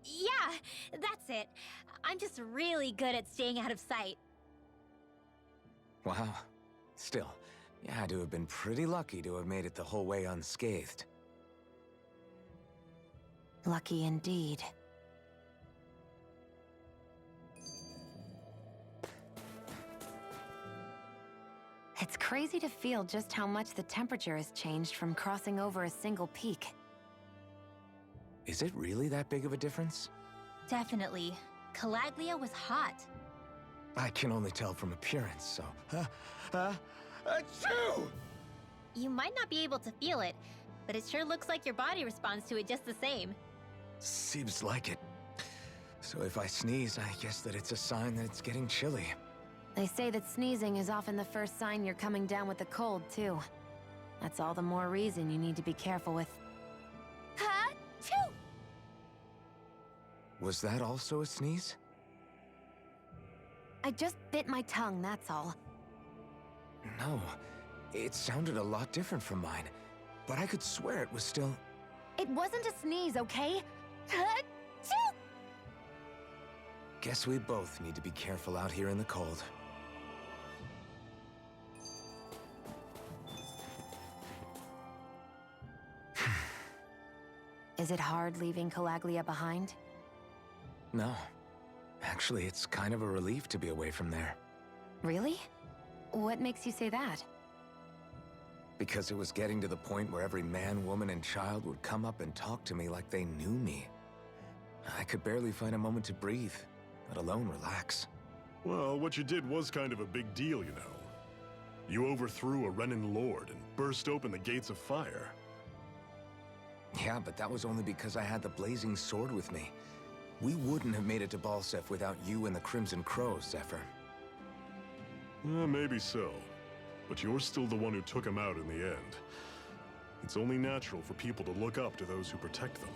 Yeah, that's it. I'm just really good at staying out of sight. Wow. Still, you had to have been pretty lucky to have made it the whole way unscathed. Lucky indeed. It's crazy to feel just how much the temperature has changed from crossing over a single peak. Is it really that big of a difference? Definitely. Calaglia was hot. I can only tell from appearance, so... Achoo! You might not be able to feel it, but it sure looks like your body responds to it just the same. Seems like it. So if I sneeze, I guess that it's a sign that it's getting chilly. They say that sneezing is often the first sign you're coming down with the cold, too. That's all the more reason you need to be careful with... Ha-choo! Was that also a sneeze? I just bit my tongue, that's all. No. It sounded a lot different from mine. But I could swear it was still... It wasn't a sneeze, okay? Ha-choo! Guess we both need to be careful out here in the cold. Is it hard leaving Calaglia behind? No. Actually, it's kind of a relief to be away from there. Really? What makes you say that? Because it was getting to the point where every man, woman, and child would come up and talk to me like they knew me. I could barely find a moment to breathe, let alone relax. Well, what you did was kind of a big deal, you know. You overthrew a Renin lord and burst open the gates of fire. Yeah, but that was only because I had the blazing sword with me. We wouldn't have made it to Balsef without you and the Crimson Crows, Zephyr. Maybe so. But you're still the one who took him out in the end. It's only natural for people to look up to those who protect them.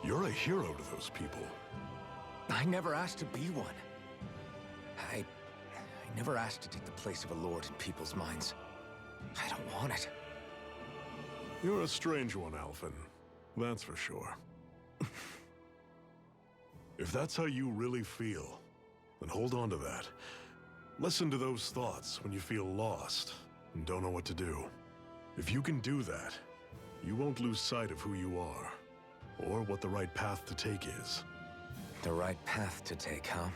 You're a hero to those people. I never asked to be one. I never asked to take the place of a lord in people's minds. I don't want it. You're a strange one, Alphen. That's for sure. If that's how you really feel, then hold on to that. Listen to those thoughts when you feel lost and don't know what to do. If you can do that, you won't lose sight of who you are, or what the right path to take is. The right path to take, huh?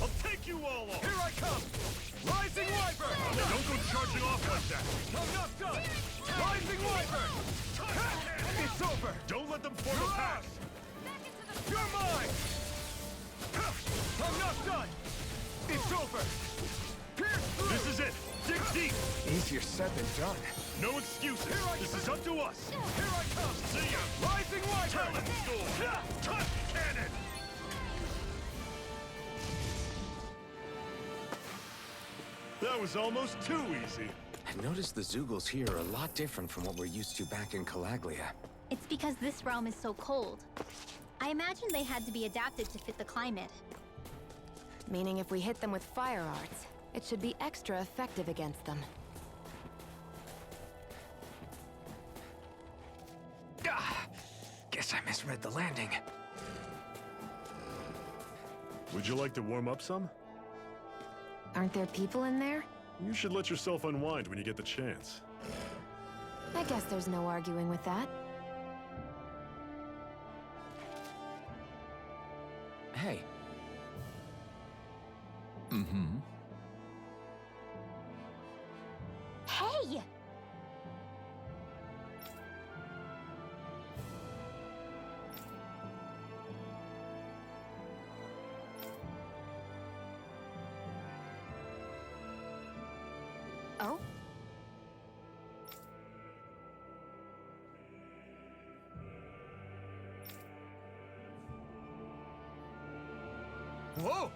I'll take you all on! Here I come! Rising Wyvern! Don't go charging off like that! I'm not done! Rising Wyvern! It's over! Don't let them form a pass! You're mine! I'm not done! It's over! Pierce through! This is it! Dig deep! Easier said than done. No excuses! This is up to us! Here I come! See ya! Rising Wyvern! Talent Storm! Touch cannon! That was almost too easy. I noticed the Zeugles here are a lot different from what we're used to back in Calaglia. It's because this realm is so cold. I imagine they had to be adapted to fit the climate. Meaning if we hit them with fire arts, it should be extra effective against them. Guess I misread the landing. Would you like to warm up some? Aren't there people in there? You should let yourself unwind when you get the chance. I guess there's no arguing with that. Hey. Mm-hmm. Hey! Oh? Whoa!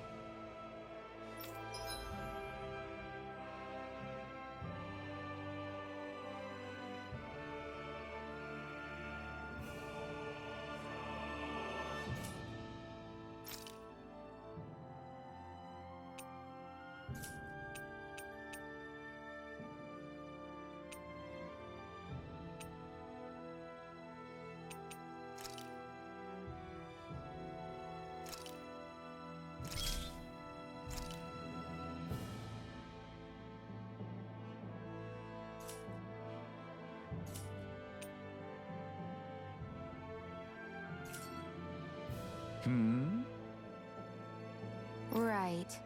Hmm? Right.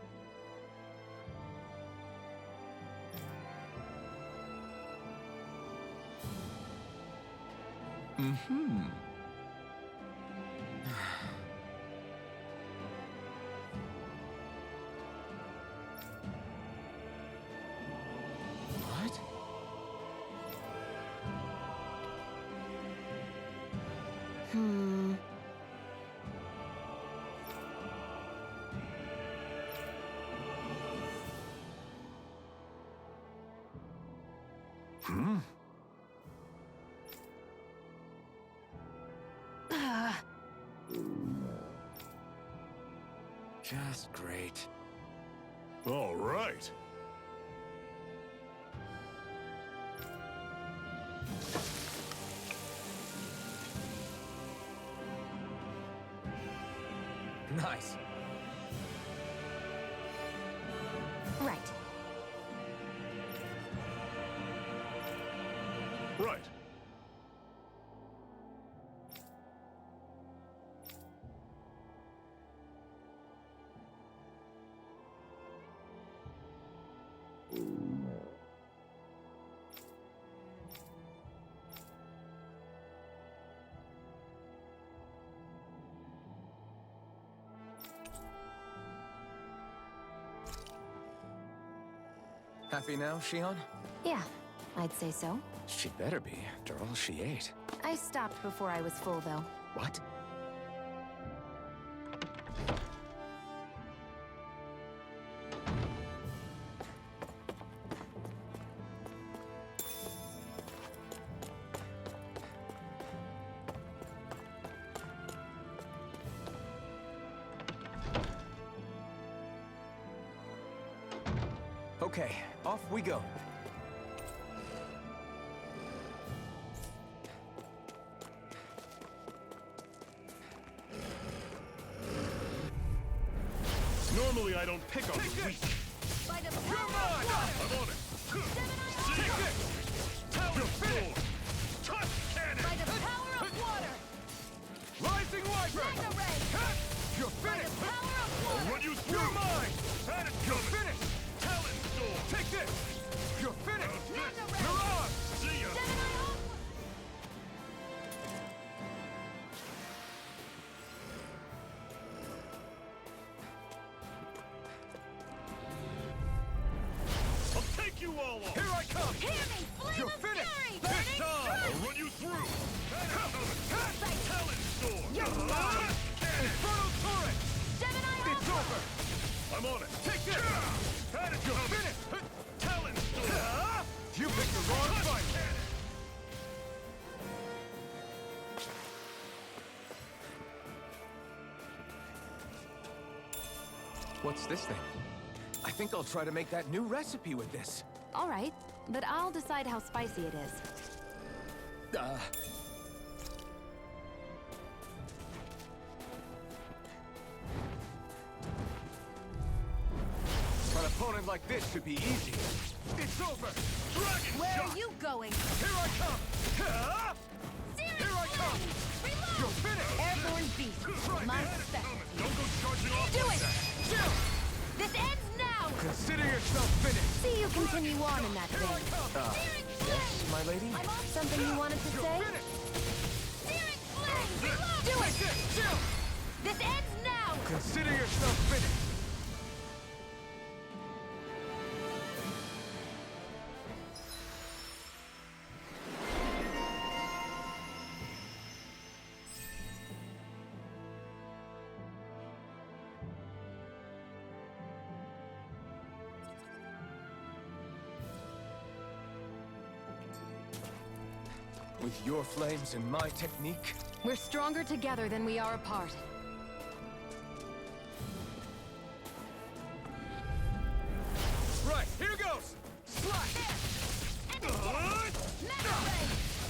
Mm-hmm. What? Hmm. Hmm? Just great. All right. Nice. Right. Right. Happy now, Shion? Yeah, I'd say so. She better be, after all she ate. I stopped before I was full, though. What? Okay, off we go. Normally I don't pick on the weak. By the power of water! I'm on it. See ya. Talon Sword. Touch cannon. By the power of water! Rising Wyvern! Mega ray! You're By the finished! power of I'll water! run you through. You're mine! That is You're coming. finished! Talon Sword. Take this! You're finished! Mega ray! Mirage! See ya. Gemini Aqua! I'll take you all on. Here I come! Hear me! Flame You're of finished! fury! This Burning time! strike! I'll run you through. That is coming. Talon Sword. You're mine! Touch cannon. Infernal Torrent! Gemini It's Aqua! over! I'm on it. Take this! That is You're coming. finished! Talon Sword. You picked the wrong Touch fight! cannon. What's this thing? I think I'll try to make that new recipe with this. All right, but I'll decide how spicy it is. An opponent like this should be easy. It's over! Dragon Where shot. are you going? Here I come! Here I come! Reload! You're finished! Airborne beast! My specialty! Don't go charging off Do like it! that. Chill! This ends now! Consider yourself finished! See you continue on in that Here I vein. come! Searing Yes, flame! my lady? I'm on Something you wanted to You're say? finished! Searing flame! Reload! Do it! Chill! This ends now! Consider yourself finished! With your flames and my technique, We're stronger together than we are apart. Right, here goes! Slash! Mega ray!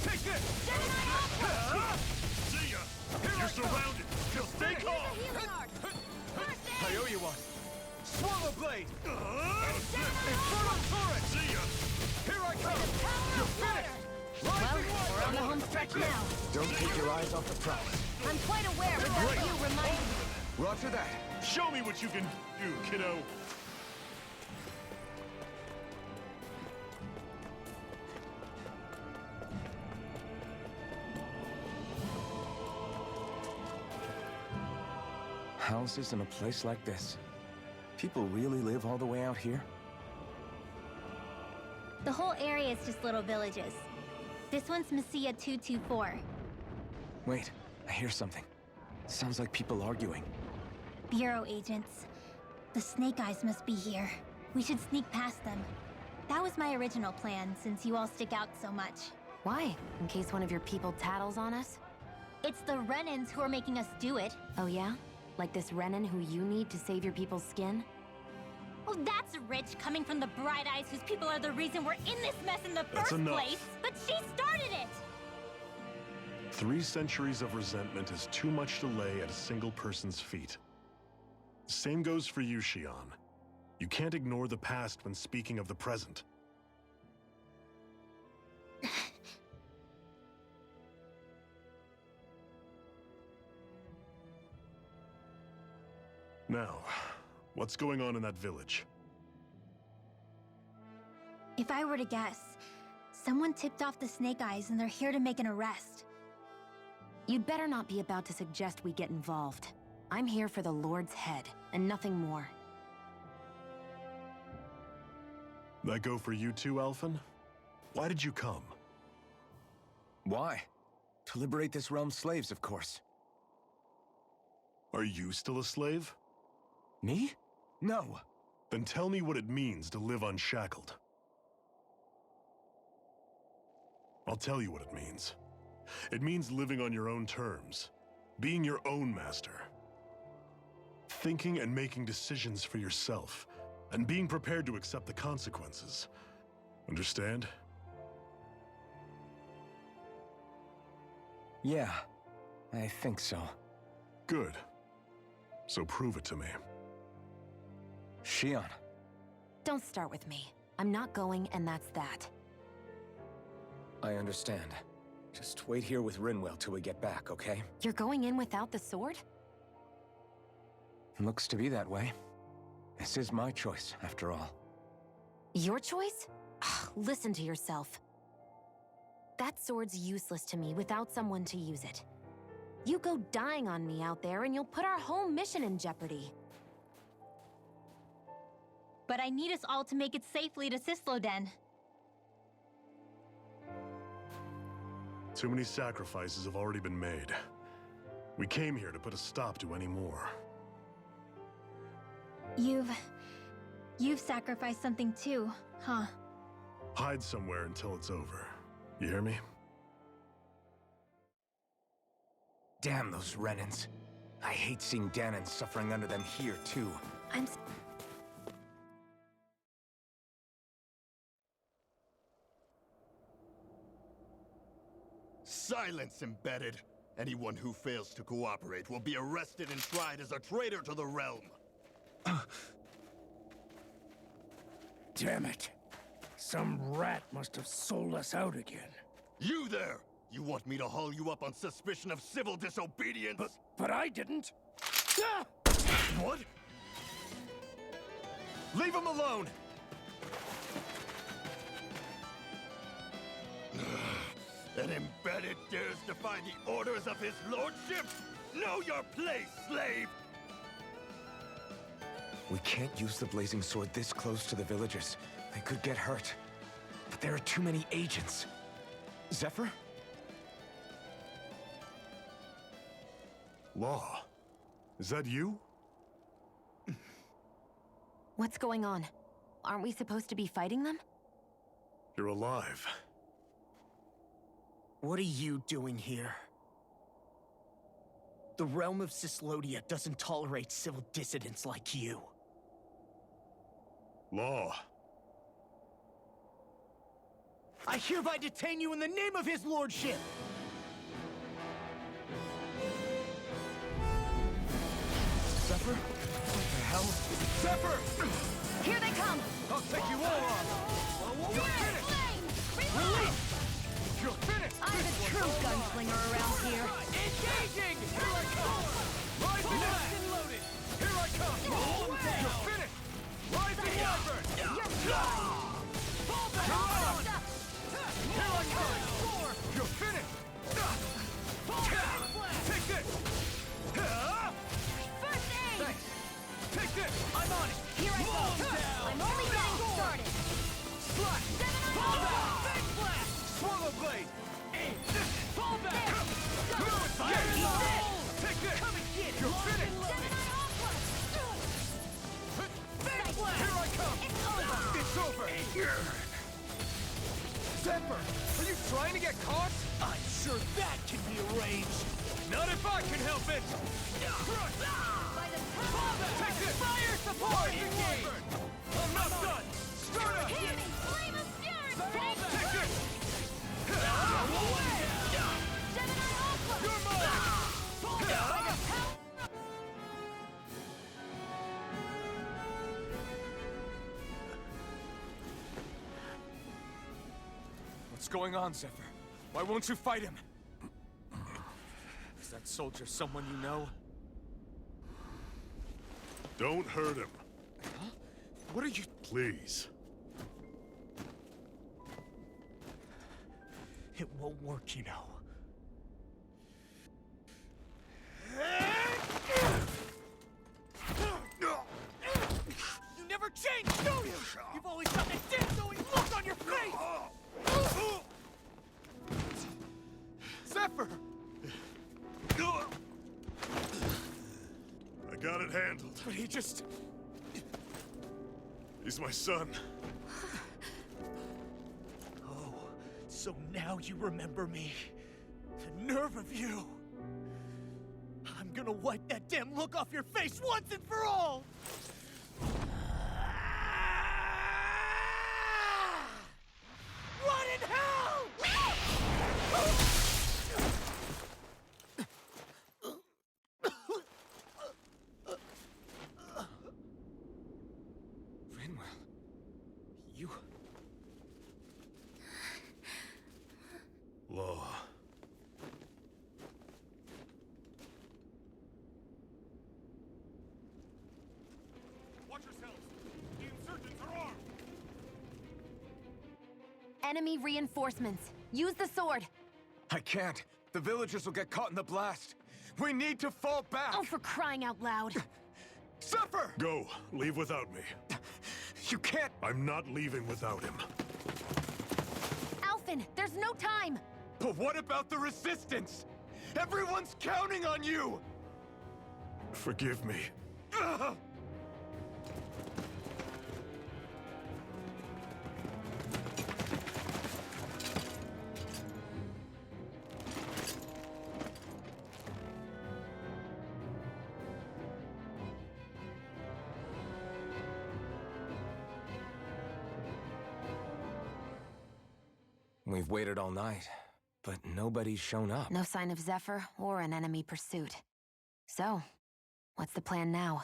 Take this! Gemini Aqua! See ya. You're surrounded. Just stay Here's calm. a healing art! First I aid! owe you one! Swallow Blade! Gemini Infernal Torrent! See ya. Here I come! Power You're of water! finished! Well, Rising we're on the Wyvern! home stretch now. don't take your eyes off the prize. I'm quite aware, but that view reminds me. Roger that. Show me what you can do, kiddo. Houses in a place like this. People really live all the way out here? The whole area is just little villages. This one's Messiah 224. Wait, I hear something. Sounds like people arguing. Bureau agents. The Snake Eyes must be here. We should sneak past them. That was my original plan, since you all stick out so much. Why? In case one of your people tattles on us? It's the Renans who are making us do it. Oh yeah? Like this Renan who you need to save your people's skin? Oh, that's rich coming from the Bright Eyes whose people are the reason we're in this mess in the That's first enough. place. But she started it! 3 centuries of resentment is too much to lay at a single person's feet. Same goes for you, Xion. You can't ignore the past when speaking of the present. Now, what's going on in that village? If I were to guess, someone tipped off the Snake Eyes and they're here to make an arrest. You'd better not be about to suggest we get involved. I'm here for the Lord's head, and nothing more. That go for you too, Alphen? Why did you come? Why? To liberate this realm's slaves, of course. Are you still a slave? Me? No. Then tell me what it means to live unshackled. I'll tell you what it means. It means living on your own terms, being your own master. Thinking and making decisions for yourself, and being prepared to accept the consequences. Understand? Yeah, I think so. Good. So prove it to me. Shion. Don't start with me. I'm not going, and that's that. I understand. Just wait here with Rinwell till we get back, okay? You're going in without the sword? Looks to be that way. This is my choice, after all. Your choice? Listen to yourself. That sword's useless to me without someone to use it. You go dying on me out there and you'll put our whole mission in jeopardy. But I need us all to make it safely to Sisloden. Too many sacrifices have already been made. We came here to put a stop to any more. You've sacrificed something too, huh? Hide somewhere until it's over. You hear me? Damn those Renans. I hate seeing Danon suffering under them here, too. Silence, embedded. Anyone who fails to cooperate will be arrested and tried as a traitor to the realm. Damn it. Some rat must have sold us out again. You there! You want me to haul you up on suspicion of civil disobedience? But I didn't. What? Leave him alone! An embedded dares defy the orders of his lordship? Know your place, slave! We can't use the blazing sword this close to the villagers. They could get hurt. But there are too many agents. Zephyr? Law. Is that you? What's going on? Aren't we supposed to be fighting them? You're alive. What are you doing here? The realm of Sislodia doesn't tolerate civil dissidents like you. Law. I hereby detain you in the name of his lordship! Zephyr? What the hell? Zephyr! Here they come! I'll take you all on! You're finished! Release! You're finished! I'm the true gunslinger around here. Engaging! Here I come! Rising and loaded! Here I come! You're finished! Rising wyvern! You're done! Fall back! You're up! Here I come! You're finished! Take this! First aid! Thanks! Take this! I'm on it! Here I go! I'm only getting started! Slash! Fall back! Big blast! Swallow blade! Fall back! Take this! Come and get it! You're finished! Big blast! Here I come! It's over! Zephyr! Are you trying to get caught? I'm sure that can be arranged! Not if I can help it! Take this! Fire support! Engage! I'm not done! Start up! Hit me! Flame of fury! Take this! You're mine! What's going on, Zephyr? Why won't you fight him? Is that soldier someone you know? Don't hurt him. Huh? What are you... Please. It won't work, you know. You never change, do you? You've always got that dead-going look on your face! Zephyr! I got it handled. But he just... He's my son. Oh, so now you remember me. The nerve of you! I'm gonna wipe that damn look off your face once and for all! enemy reinforcements. Use the sword. I can't. The villagers will get caught in the blast. We need to fall back! Oh, for crying out loud. Zephyr! Go. Leave without me. You can't... I'm not leaving without him. Alphen, there's no time! But what about the Resistance? Everyone's counting on you! Forgive me. Ugh! We've waited all night, but nobody's shown up. No sign of Zephyr or an enemy pursuit. So, what's the plan now?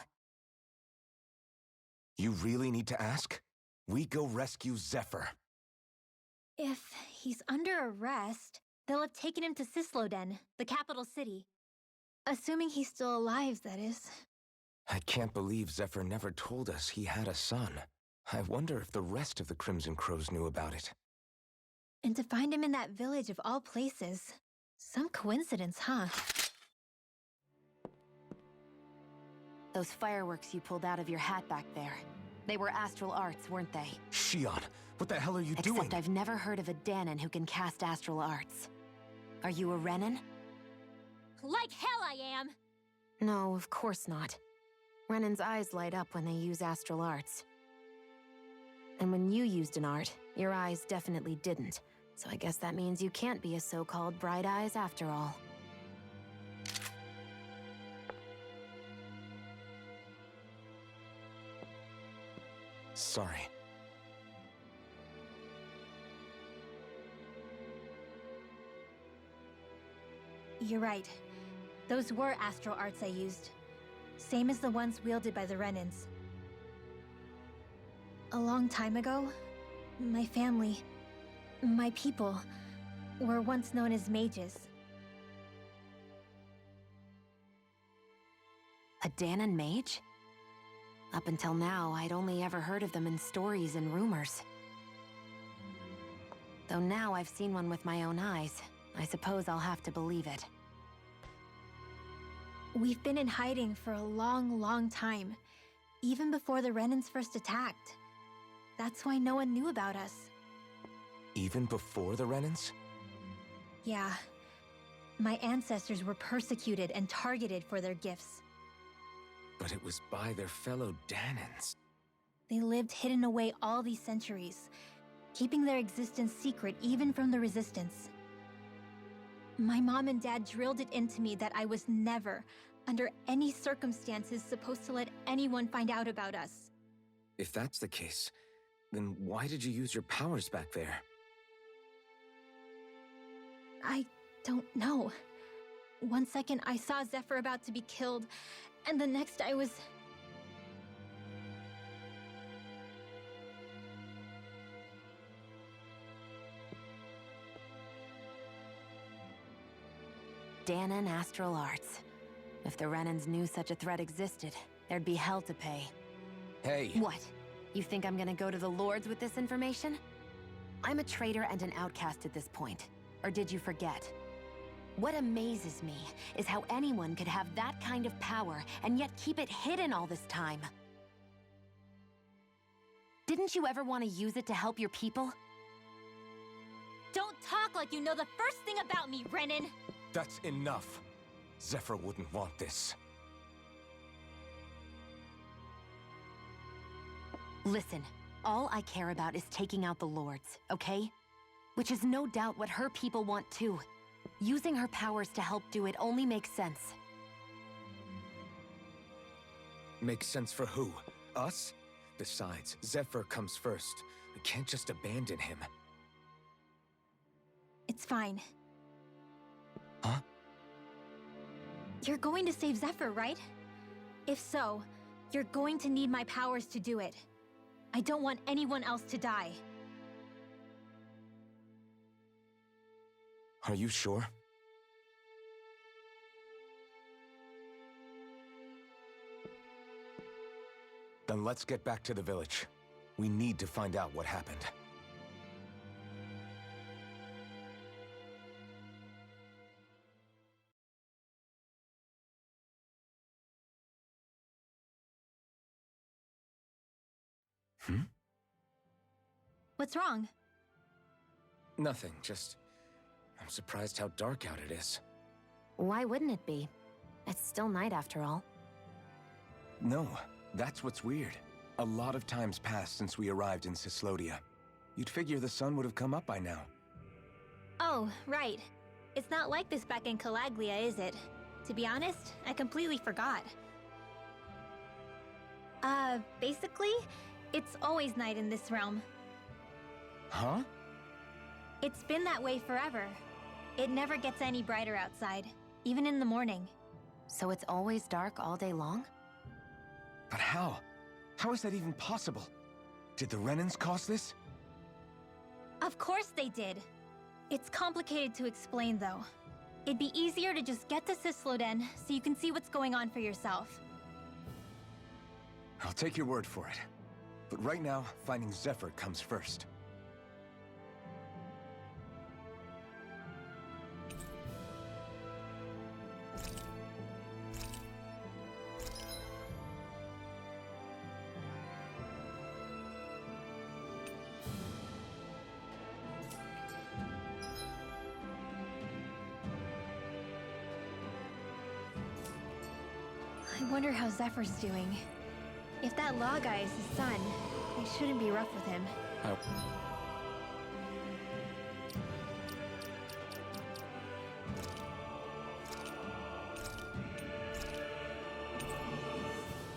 You really need to ask? We go rescue Zephyr. If he's under arrest, they'll have taken him to Cisloden, the capital city. Assuming he's still alive, that is. I can't believe Zephyr never told us he had a son. I wonder if the rest of the Crimson Crows knew about it. And to find him in that village of all places. Some coincidence, huh? Those fireworks you pulled out of your hat back there. They were astral arts, weren't they? Shion, what the hell are you doing? Except I've never heard of a Danon who can cast astral arts. Are you a Renin? Like hell I am! No, of course not. Renin's eyes light up when they use astral arts. And when you used an art, your eyes definitely didn't. So I guess that means you can't be a so-called bright eyes after all. Sorry. You're right. Those were astral arts I used. Same as the ones wielded by the Renins. A long time ago, my family, my people, were once known as mages. A Danon mage? Up until now, I'd only ever heard of them in stories and rumors. Though now I've seen one with my own eyes, I suppose I'll have to believe it. We've been in hiding for a long, long time. Even before the Renins first attacked. That's why no one knew about us. Even before the Renins? Yeah. My ancestors were persecuted and targeted for their gifts. But it was by their fellow Danons. They lived hidden away all these centuries, keeping their existence secret even from the Resistance. My mom and dad drilled it into me that I was never, under any circumstances, supposed to let anyone find out about us. If that's the case, then why did you use your powers back there? I don't know. One second I saw Zephyr about to be killed, and the next I was... Danon astral arts. If the Renins knew such a threat existed, there'd be hell to pay. Hey! What? You think I'm gonna go to the Lords with this information? I'm a traitor and an outcast at this point. Or did you forget? What amazes me is how anyone could have that kind of power and yet keep it hidden all this time. Didn't you ever want to use it to help your people? Don't talk like you know the first thing about me, Renin! That's enough. Zephyr wouldn't want this. Listen, all I care about is taking out the Lords, okay? Which is no doubt what her people want too. Using her powers to help do it only makes sense. Makes sense for who? Us? Besides, Zephyr comes first. I can't just abandon him. It's fine. Huh? You're going to save Zephyr, right? If so, you're going to need my powers to do it. I don't want anyone else to die. Are you sure? Then let's get back to the village. We need to find out what happened. What's wrong? Nothing, just... I'm surprised how dark out it is. Why wouldn't it be? It's still night after all. No, that's what's weird. A lot of time's passed since we arrived in Cyslodia. You'd figure the sun would have come up by now. Oh, right. It's not like this back in Calaglia, is it? To be honest, I completely forgot. Basically, it's always night in this realm. Huh? It's been that way forever. It never gets any brighter outside, even in the morning. So it's always dark all day long? But how? How is that even possible? Did the Renans cause this? Of course they did. It's complicated to explain, though. It'd be easier to just get to Cysloden so you can see what's going on for yourself. I'll take your word for it. But right now, finding Zephyr comes first. I wonder how Zephyr's doing. If that law guy is his son, it shouldn't be rough with him.